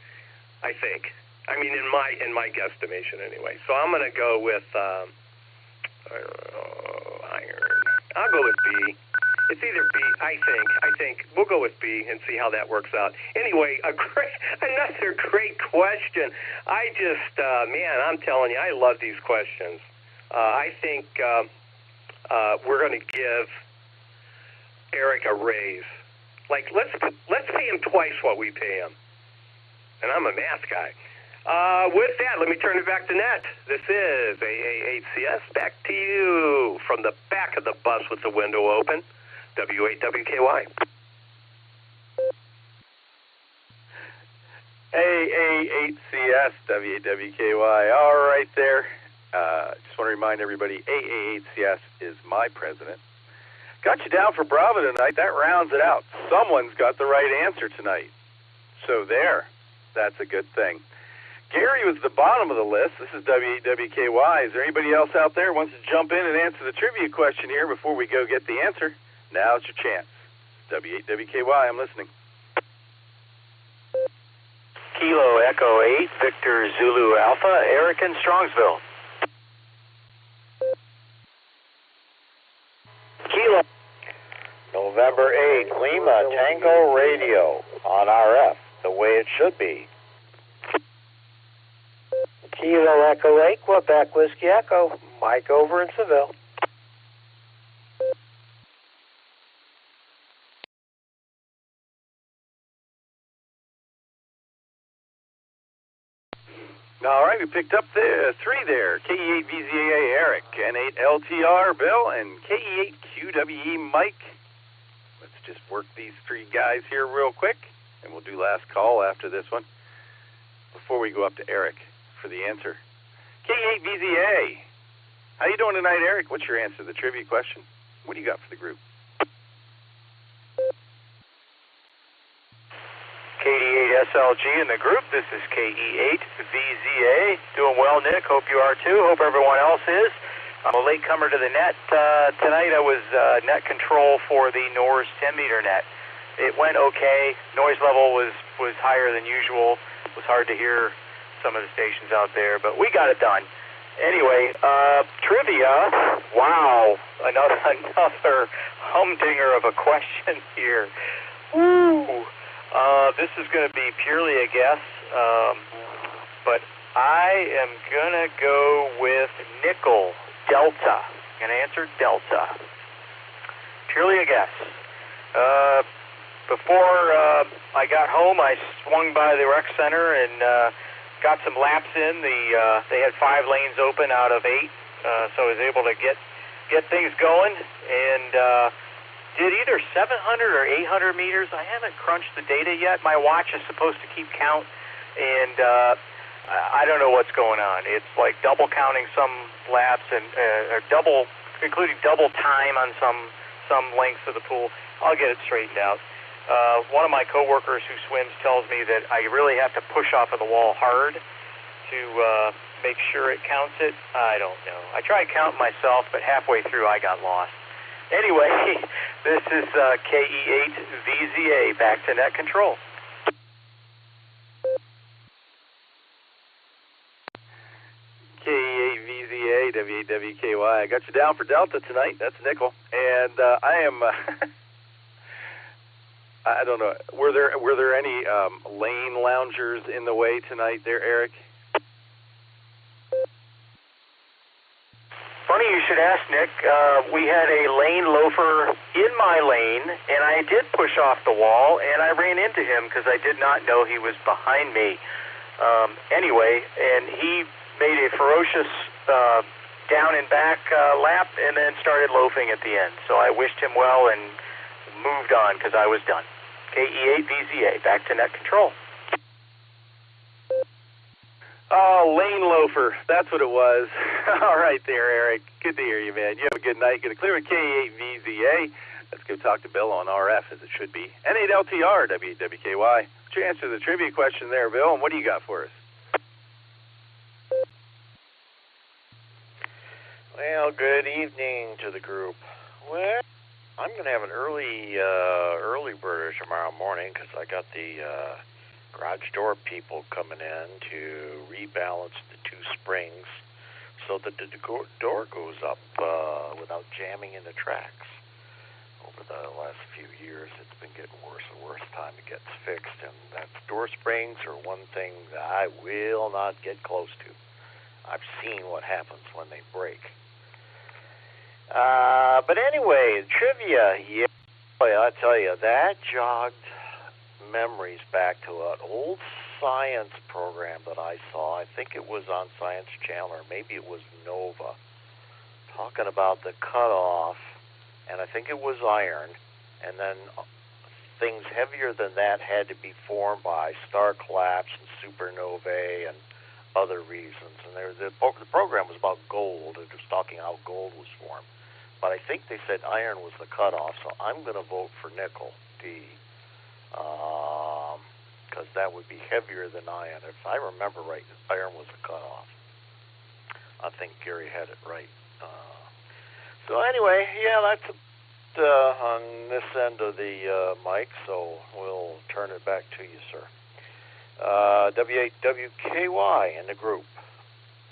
I think. I mean, in my guesstimation, anyway. So I'm going to go with iron. I'll go with B. It's either B, I think. We'll go with B and see how that works out. Anyway, another great question. I just, man, I'm telling you, I love these questions. I think we're going to give Eric a raise. Like, let's pay him twice what we pay him. And I'm a math guy. With that, let me turn it back to Net. This is AA8CS. Back to you from the back of the bus with the window open. W8WKY. AA8CS, W8WKY. All right there. Just want to remind everybody, AA8CS is my president. Got you down for Bravo tonight. That rounds it out. Someone's got the right answer tonight. So there. That's a good thing. Gary was at the bottom of the list. This is W8WKY. Is there anybody else out there who wants to jump in and answer the trivia question here before we go get the answer? Now's your chance. W8WKY, I'm listening. Kilo Echo 8, Victor Zulu Alpha, Eric in Strongsville. Kilo. November 8, Lima Tango Radio on RF, the way it should be. Kilo Echo 8, Quebec Whiskey Echo, Mike over in Seville. All right, we picked up the three there. KE8VZA Eric, N8LTR Bill, and KE8QWE Mike. Let's just work these three guys here real quick, and we'll do last call after this one before we go up to Eric for the answer. KE8VZA. How you doing tonight, Eric? What's your answer to the trivia question? What do you got for the group? KD8SLG in the group. This is KE8VZA. Doing well, Nick. Hope you are too. Hope everyone else is. I'm a latecomer to the net. Tonight I was net control for the NORS 10-meter net. It went okay. Noise level was higher than usual. It was hard to hear some of the stations out there, but we got it done. Anyway, trivia. Wow, another humdinger of a question here. Woo! This is going to be purely a guess, but I am going to go with nickel, Delta. I'm going to answer Delta. Purely a guess. Before I got home, I swung by the rec center and got some laps in. They had 5 lanes open out of 8, so I was able to get things going and did either 700 or 800 meters. I haven't crunched the data yet. My watch is supposed to keep count, and I don't know what's going on. It's like double counting some laps and including double time on some lengths of the pool. I'll get it straightened out. One of my coworkers who swims tells me that I really have to push off of the wall hard to make sure it counts it. I don't know. I tried counting myself, but halfway through I got lost. Anyway, this is KE8VZA, back to net control. KE8VZA, W8WKY. I got you down for Delta tonight. That's nickel. And I am, I don't know, were there any lane loungers in the way tonight there, Eric? Funny you should ask, Nick. We had a lane loafer in my lane, and I did push off the wall, and I ran into him because I did not know he was behind me. Anyway, and he made a ferocious down and back lap and then started loafing at the end. So I wished him well and moved on because I was done. KE8VZA, back to net control. Oh, lane loafer. That's what it was. All right there, Eric. Good to hear you, man. You have a good night. Get a clear with KE8VZA. Let's go talk to Bill on RF, as it should be. N8LTR, W8WKY. What's your answer to the trivia question there, Bill, and what do you got for us? Well, good evening to the group. Well, I'm going to have an early bird tomorrow morning because I got the garage door people coming in to rebalance the 2 springs so that the door goes up without jamming in the tracks. over the last few years, it's been getting worse and worse time it gets fixed, and that door springs are one thing that I will not get close to. I've seen what happens when they break. But anyway, trivia, yeah, boy, I tell you, that jogged memories back to an old science program that I saw. I think it was on Science Channel, or maybe it was Nova, talking about the cutoff, and I think it was iron, and then things heavier than that had to be formed by star collapse and supernovae and other reasons. And the program was about gold. It was talking how gold was formed. But I think they said iron was the cutoff, so I'm going to vote for nickel, D, because that would be heavier than iron. If I remember right, iron was the cutoff. I think Gary had it right. So anyway, yeah, that's on this end of the mic, so we'll turn it back to you, sir. W8WKY in the group,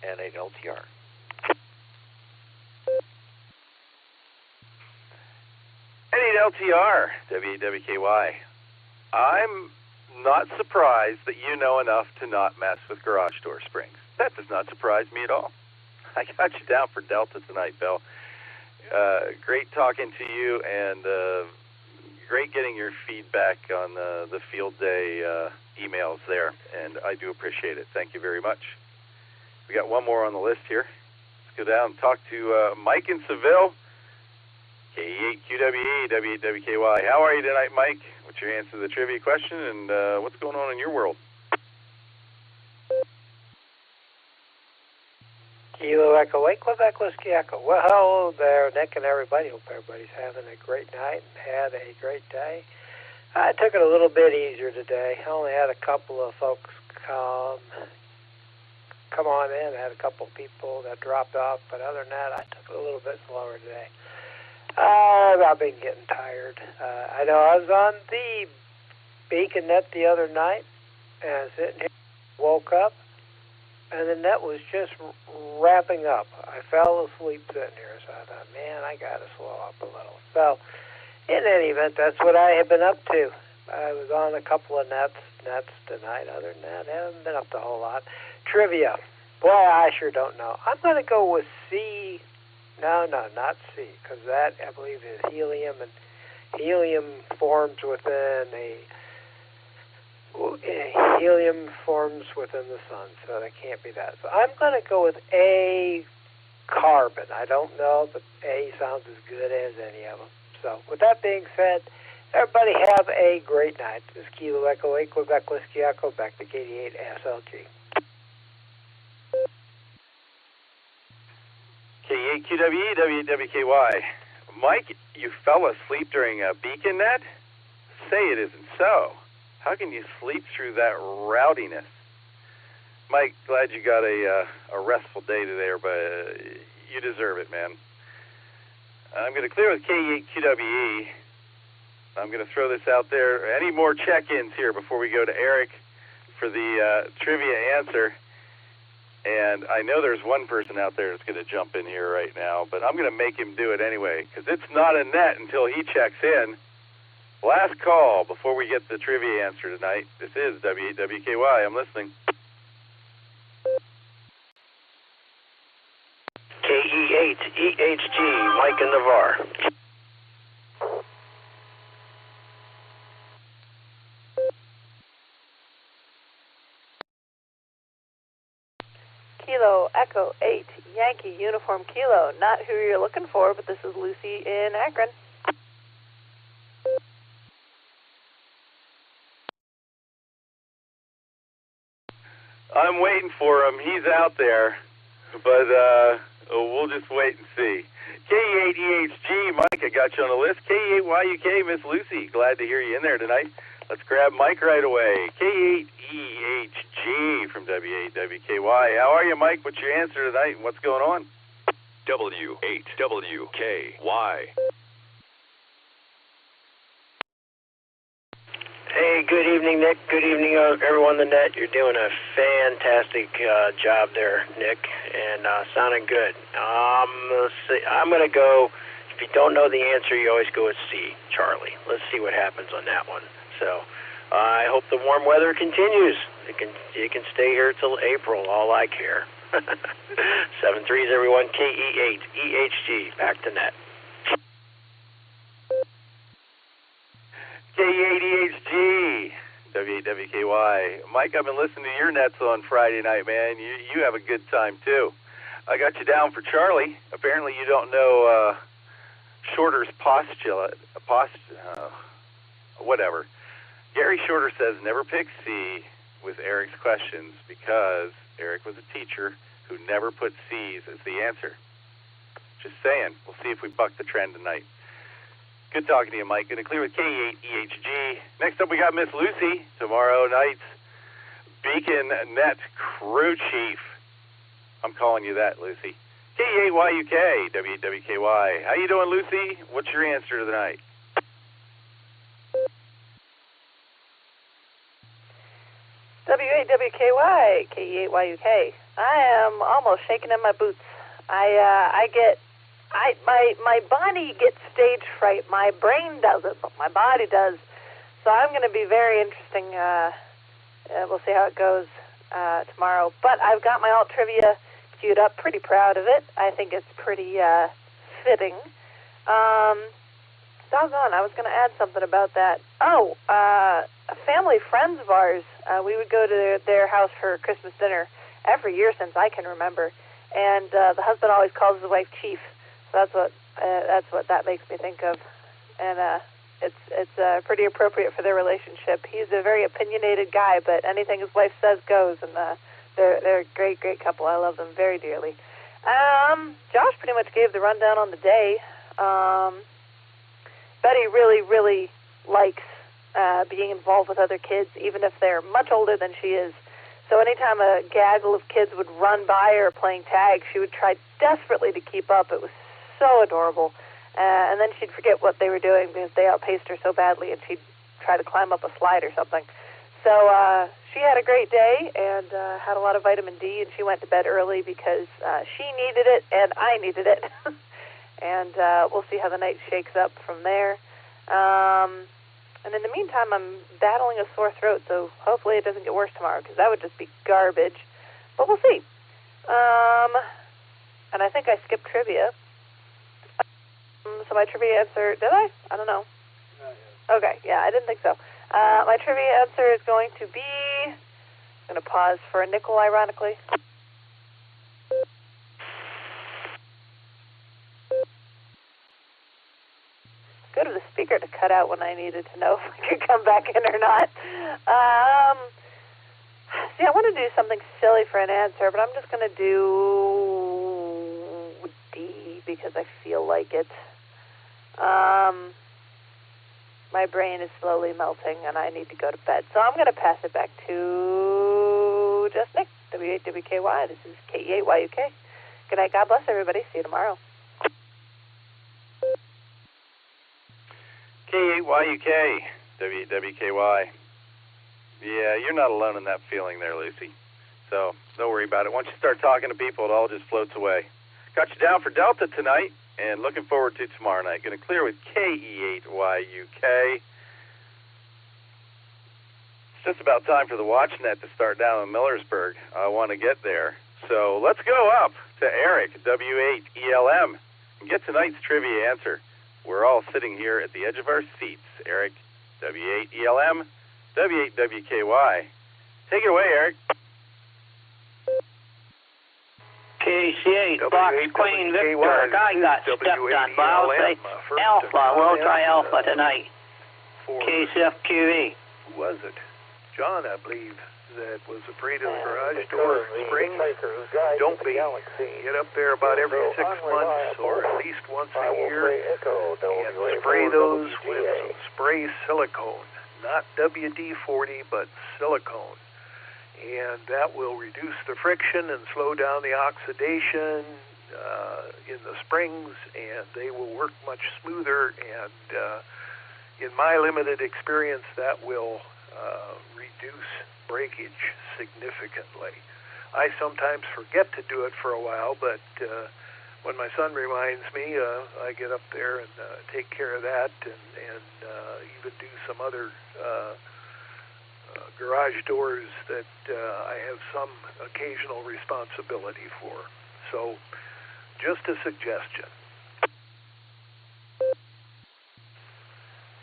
N8LTR. N8LTR, W8WKY. I'm not surprised that you know enough to not mess with garage door springs. That does not surprise me at all. I got you down for Delta tonight, Bill. Great talking to you, and great getting your feedback on the field day emails there, and I do appreciate it. Thank you very much. We got one more on the list here. Let's go down and talk to Mike in Seville, KE8QWE, W8WKY. How are you tonight, Mike? What's your answer to the trivia question, and what's going on in your world? Kilo Echo 8, Quebec Whiskey Echo. Well, hello there, Nick and everybody. Hope everybody's having a great night and had a great day. I took it a little bit easier today. I only had a couple of folks come on in. I had a couple of people that dropped off, but other than that, I took it a little bit slower today. I've been getting tired. I know I was on the Beacon Net the other night, and sitting here, woke up, and the net was just wrapping up. I fell asleep sitting here, so I thought, man, I got to slow up a little. So, in any event, that's what I have been up to. I was on a couple of nets tonight. Other than that, I haven't been up to a whole lot. Trivia. Boy, I sure don't know. I'm going to go with C. No, not C, because that, I believe, is helium, and helium forms within helium forms within the sun, so that can't be that. So I'm going to go with A, carbon. I don't know, but A sounds as good as any of them. So with that being said, everybody have a great night. This is Kilo Echo 8, Quebec Whiskey Echo, back to KD8 SLG. K8QWE, W8WKY. Mike, you fell asleep during a Beacon Net? Say it isn't so. How can you sleep through that rowdiness? Mike, glad you got a restful day today, but you deserve it, man. I'm going to clear with K8QWE. I'm going to throw this out there. Any more check-ins here before we go to Eric for the trivia answer? And I know there's one person out there that's going to jump in here right now, but I'm going to make him do it anyway, because it's not a net until he checks in. Last call before we get the trivia answer tonight. This is W8WKY. I'm listening. KE8EHG, Mike in Navarre. Kilo Echo 8 Yankee Uniform Kilo. Not who you're looking for, but this is Lucy in Akron. I'm waiting for him. He's out there, but we'll just wait and see. K8EHG, Mike, I got you on the list. K8YUK, Miss Lucy, glad to hear you in there tonight. Let's grab Mike right away. K8EHG from W8WKY. How are you, Mike? What's your answer tonight, and what's going on? W8WKY. Hey, good evening, Nick. Good evening, everyone on the net. You're doing a fantastic job there, Nick, and sounding good. Let's see. I'm going to go if you don't know the answer, you always go with C, Charlie. Let's see what happens on that one. So I hope the warm weather continues. It can stay here till April. All I care. 7-3s, everyone. KE8 EHG. Back to net. KE8 EHG. W8WKY. Mike, I've been listening to your nets on Friday night, man. You have a good time, too. I got you down for Charlie. Apparently you don't know Shorter's postulate. Whatever. Gary Shorter says never pick C with Eric's questions because Eric was a teacher who never put C's as the answer. Just saying. We'll see if we buck the trend tonight. Good talking to you, Mike. Going to clear with KE8 EHG. Next up, we got Miss Lucy, tomorrow night's Beacon Net Crew Chief. I'm calling you that, Lucy. KE8YUK, W8WKY. How you doing, Lucy? What's your answer tonight? W8WKY, KE8YUK. I am almost shaking in my boots. My body gets stage fright. My brain doesn't, but my body does. So I'm going to be very interesting. We'll see how it goes tomorrow. But I've got my alt trivia queued up. Pretty proud of it. I think it's pretty fitting. Doggone, I was going to add something about that. Family friends of ours, we would go to their house for Christmas dinner every year since I can remember. And the husband always calls his wife Chief. So that's what that makes me think of, and it's pretty appropriate for their relationship. He's a very opinionated guy, but anything his wife says goes, and they're a great couple. I love them very dearly. Josh pretty much gave the rundown on the day. Betty really likes being involved with other kids, even if they're much older than she is. So anytime a gaggle of kids would run by her playing tag, she would try desperately to keep up. It was so adorable. And then she'd forget what they were doing because they outpaced her so badly, and she'd try to climb up a slide or something. So she had a great day and had a lot of vitamin D, and she went to bed early because she needed it and I needed it. And we'll see how the night shakes up from there. And in the meantime, I'm battling a sore throat, so hopefully it doesn't get worse tomorrow, because that would just be garbage. But we'll see. And I think I skipped trivia. So my trivia answer, did I? I don't know. Okay, yeah, I didn't think so. My trivia answer is going to be, I'm going to pause for a nickel, ironically. Go to the speaker to cut out when I needed to know if I could come back in or not. See, I want to do something silly for an answer, but I'm just going to do D because I feel like it. My brain is slowly melting, and I need to go to bed. So I'm going to pass it back to just Nick, W8WKY. This is KE8YUK. Good night. God bless everybody. See you tomorrow. KE8YUK, W8WKY. Yeah, you're not alone in that feeling there, Lucy. So don't worry about it. Once you start talking to people, it all just floats away. Got you down for Delta tonight, and looking forward to tomorrow night. Going to clear with KE8YUK. It's just about time for the WatchNet to start down in Millersburg. I want to get there. So let's go up to Eric, W8ELM, and get tonight's trivia answer. We're all sitting here at the edge of our seats. Eric, W8ELM, W8WKY. Take it away, Eric. KC8, Fox Queen Victor. Guy got stepped on, but I'll say Alpha. We'll try Alpha tonight. KCFQV. Who was it? John, I believe, that was afraid of the garage door spring. Don't be. Get up there about every 6 months or at least once a year and spray those with some spray silicone. Not WD-40, but silicone. And that will reduce the friction and slow down the oxidation in the springs, and they will work much smoother. And in my limited experience, that will reduce breakage significantly. I sometimes forget to do it for a while, but when my son reminds me, I get up there and take care of that, and even do some other garage doors that I have some occasional responsibility for. So, just a suggestion.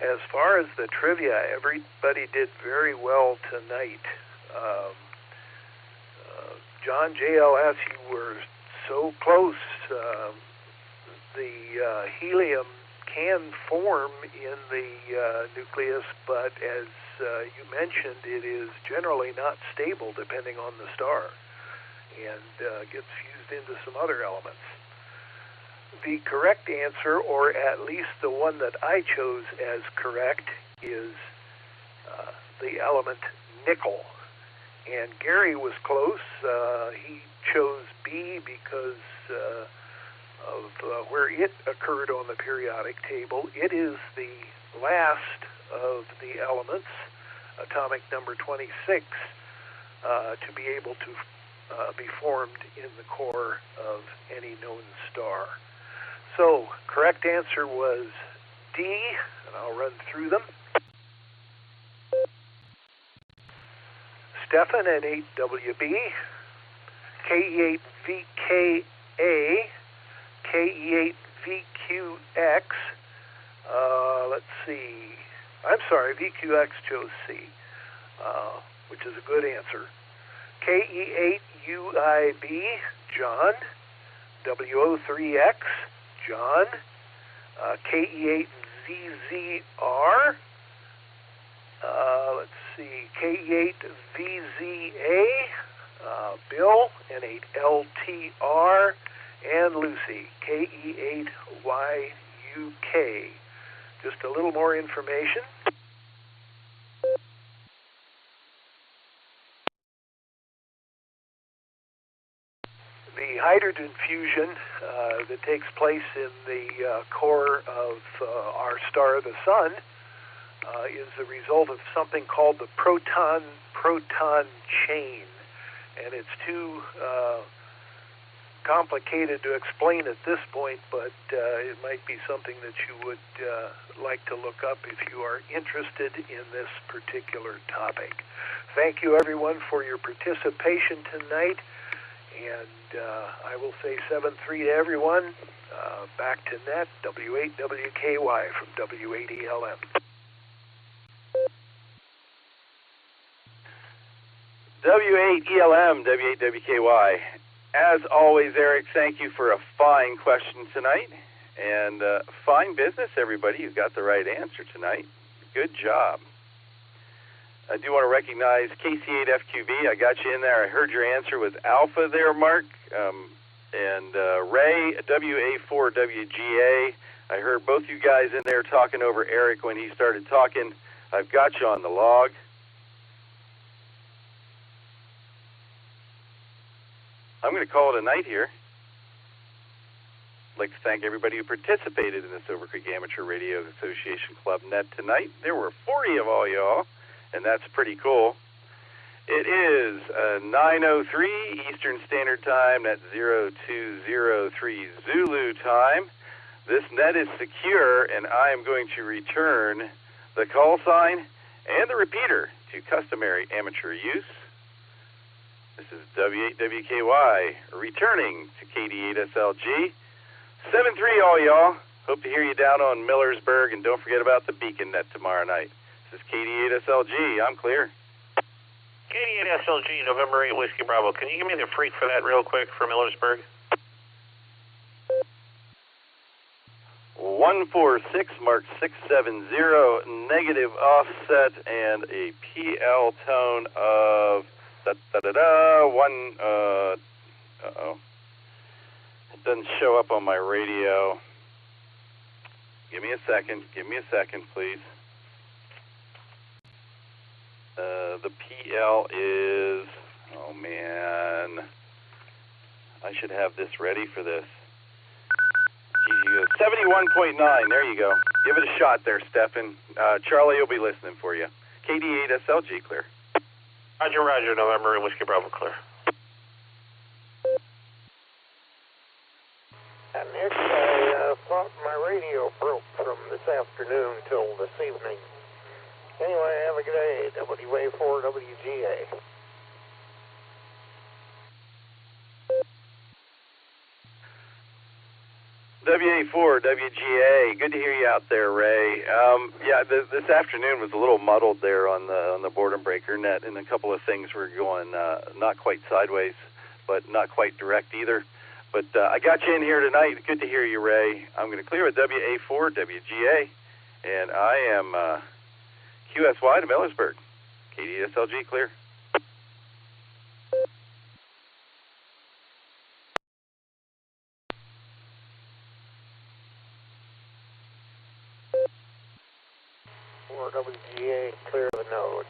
As far as the trivia, everybody did very well tonight. John JLS, you were so close. The helium can form in the nucleus, but as you mentioned, it is generally not stable depending on the star, and gets fused into some other elements. The correct answer, or at least the one that I chose as correct, is the element nickel. And Gary was close. He chose B because of where it occurred on the periodic table. It is the last of the elements, atomic number 26, to be able to be formed in the core of any known star. So, correct answer was D, and I'll run through them. Stefan and 8WB, KE8VKA, KE8VQX, let's see, I'm sorry, VQX chose C, which is a good answer. KE8UIB, John, WO3X, John, KE8ZZR, let's see, KE8VZA, Bill, N8LTR, and Lucy, KE8YUK. Just a little more information. The hydrogen fusion that takes place in the core of our star, the Sun, is the result of something called the proton-proton chain. And it's too complicated to explain at this point, but it might be something that you would like to look up if you are interested in this particular topic. Thank you, everyone, for your participation tonight. And I will say 7-3 to everyone. Back to net, W8WKY from W8ELM. W8ELM, W8WKY. As always, Eric, thank you for a fine question tonight. And fine business, everybody. You got the right answer tonight. Good job. I do want to recognize KC8FQB. I got you in there. I heard your answer was Alpha there, Mark. And Ray, WA4WGA. I heard both you guys in there talking over Eric when he started talking. I've got you on the log. I'm going to call it a night here. I'd like to thank everybody who participated in the Silvercreek Amateur Radio Association Club Net tonight. There were 40 of all y'all, and that's pretty cool. It is 9:03 Eastern Standard Time. That's 0203 Zulu time. This net is secure, and I am going to return the call sign and the repeater to customary amateur use. This is W8WKY returning to KD8SLG. 7-3 all y'all. Hope to hear you down on Millersburg, and don't forget about the Beacon Net tomorrow night. This is KD8SLG. I'm clear. KD8SLG, November 8 Whiskey Bravo. Can you give me the freak for that real quick for Millersburg? 146, Mark 670, negative offset, and a PL tone of one, uh-oh. It doesn't show up on my radio. Give me a second, please. The PL is, oh man, I should have this ready for this. 71.9, there you go. Give it a shot there, Stefan. Charlie will be listening for you. KD8SLG, clear. Roger, Roger, November, Whiskey Bravo, clear. afternoon till this evening. Anyway, have a good day. WA4 WGA. WA4 WGA. Good to hear you out there, Ray. This afternoon was a little muddled there on the boredom breaker net, and a couple of things were going not quite sideways, but not quite direct either. But I got you in here tonight. Good to hear you, Ray. I'm going to clear with WA4 WGA, and I am QSY to Millersburg. KDSLG clear. Or WGA, clear the node.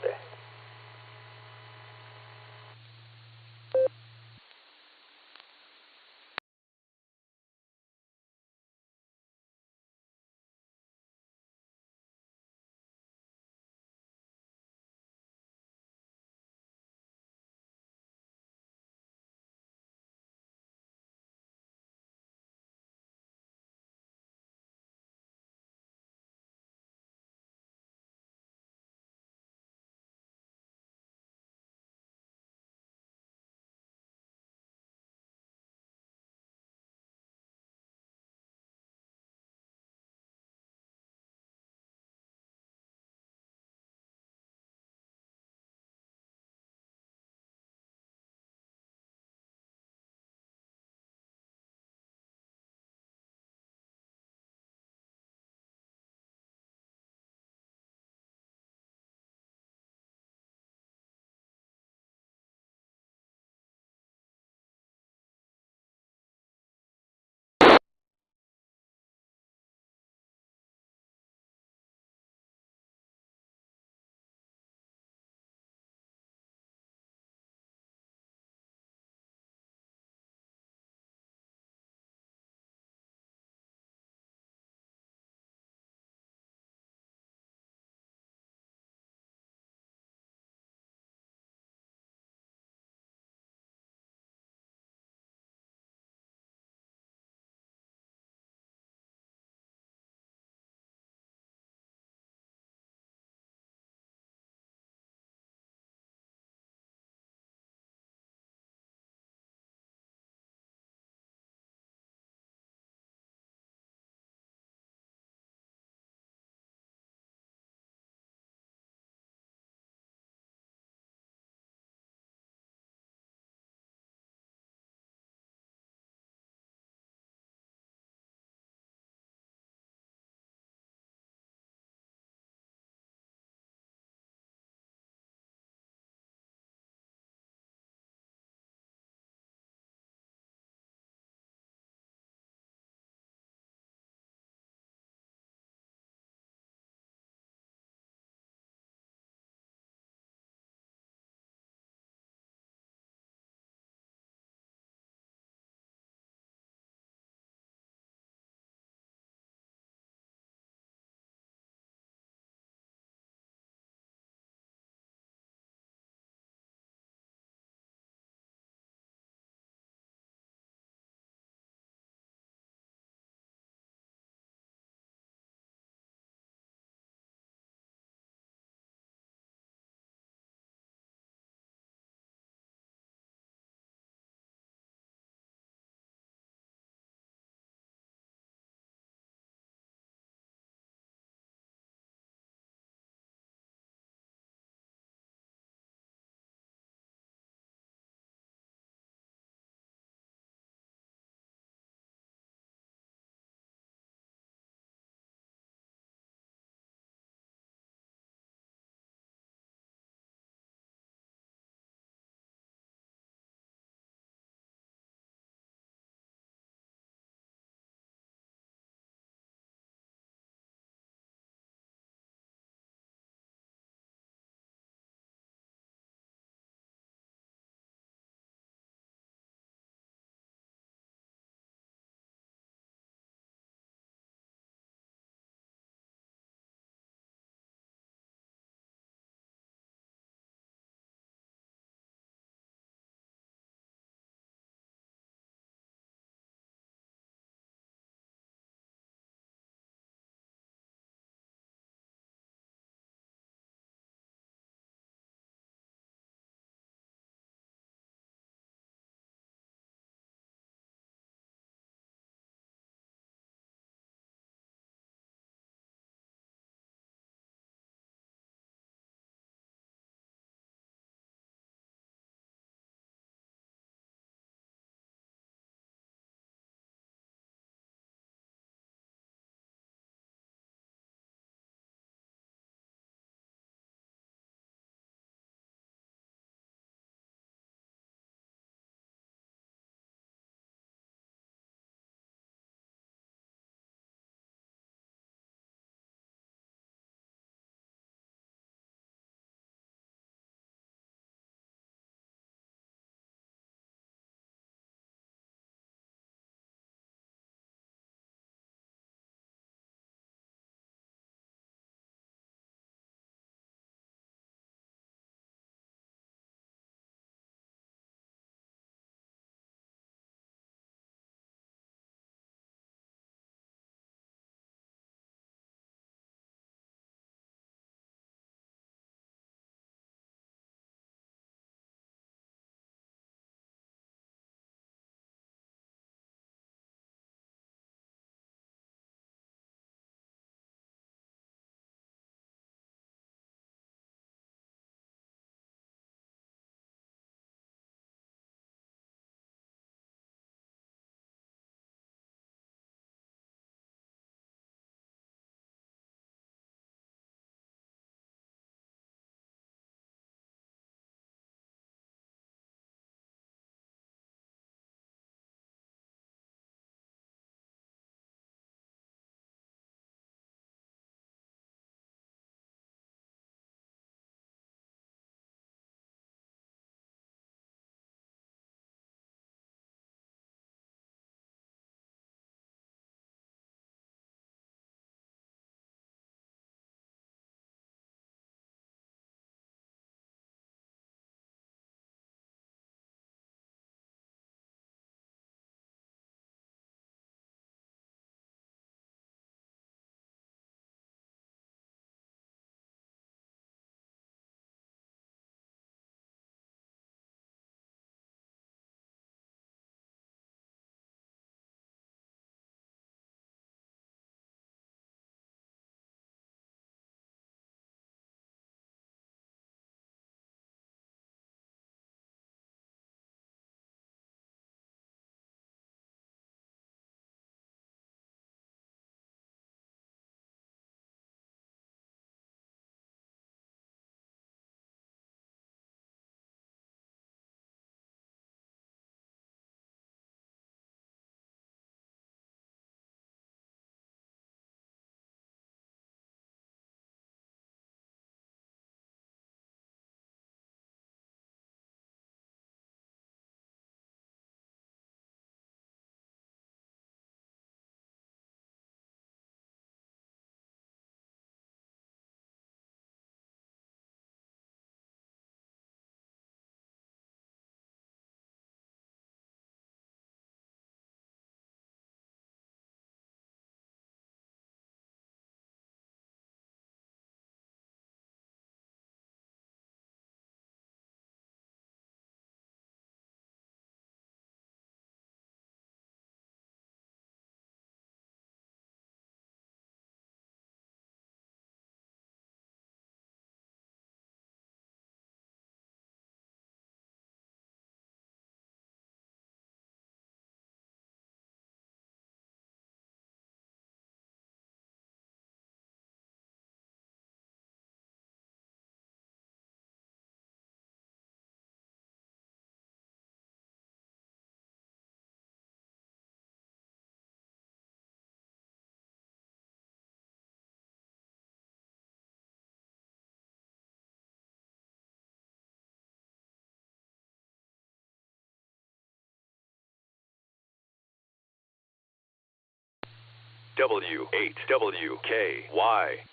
W8WKY.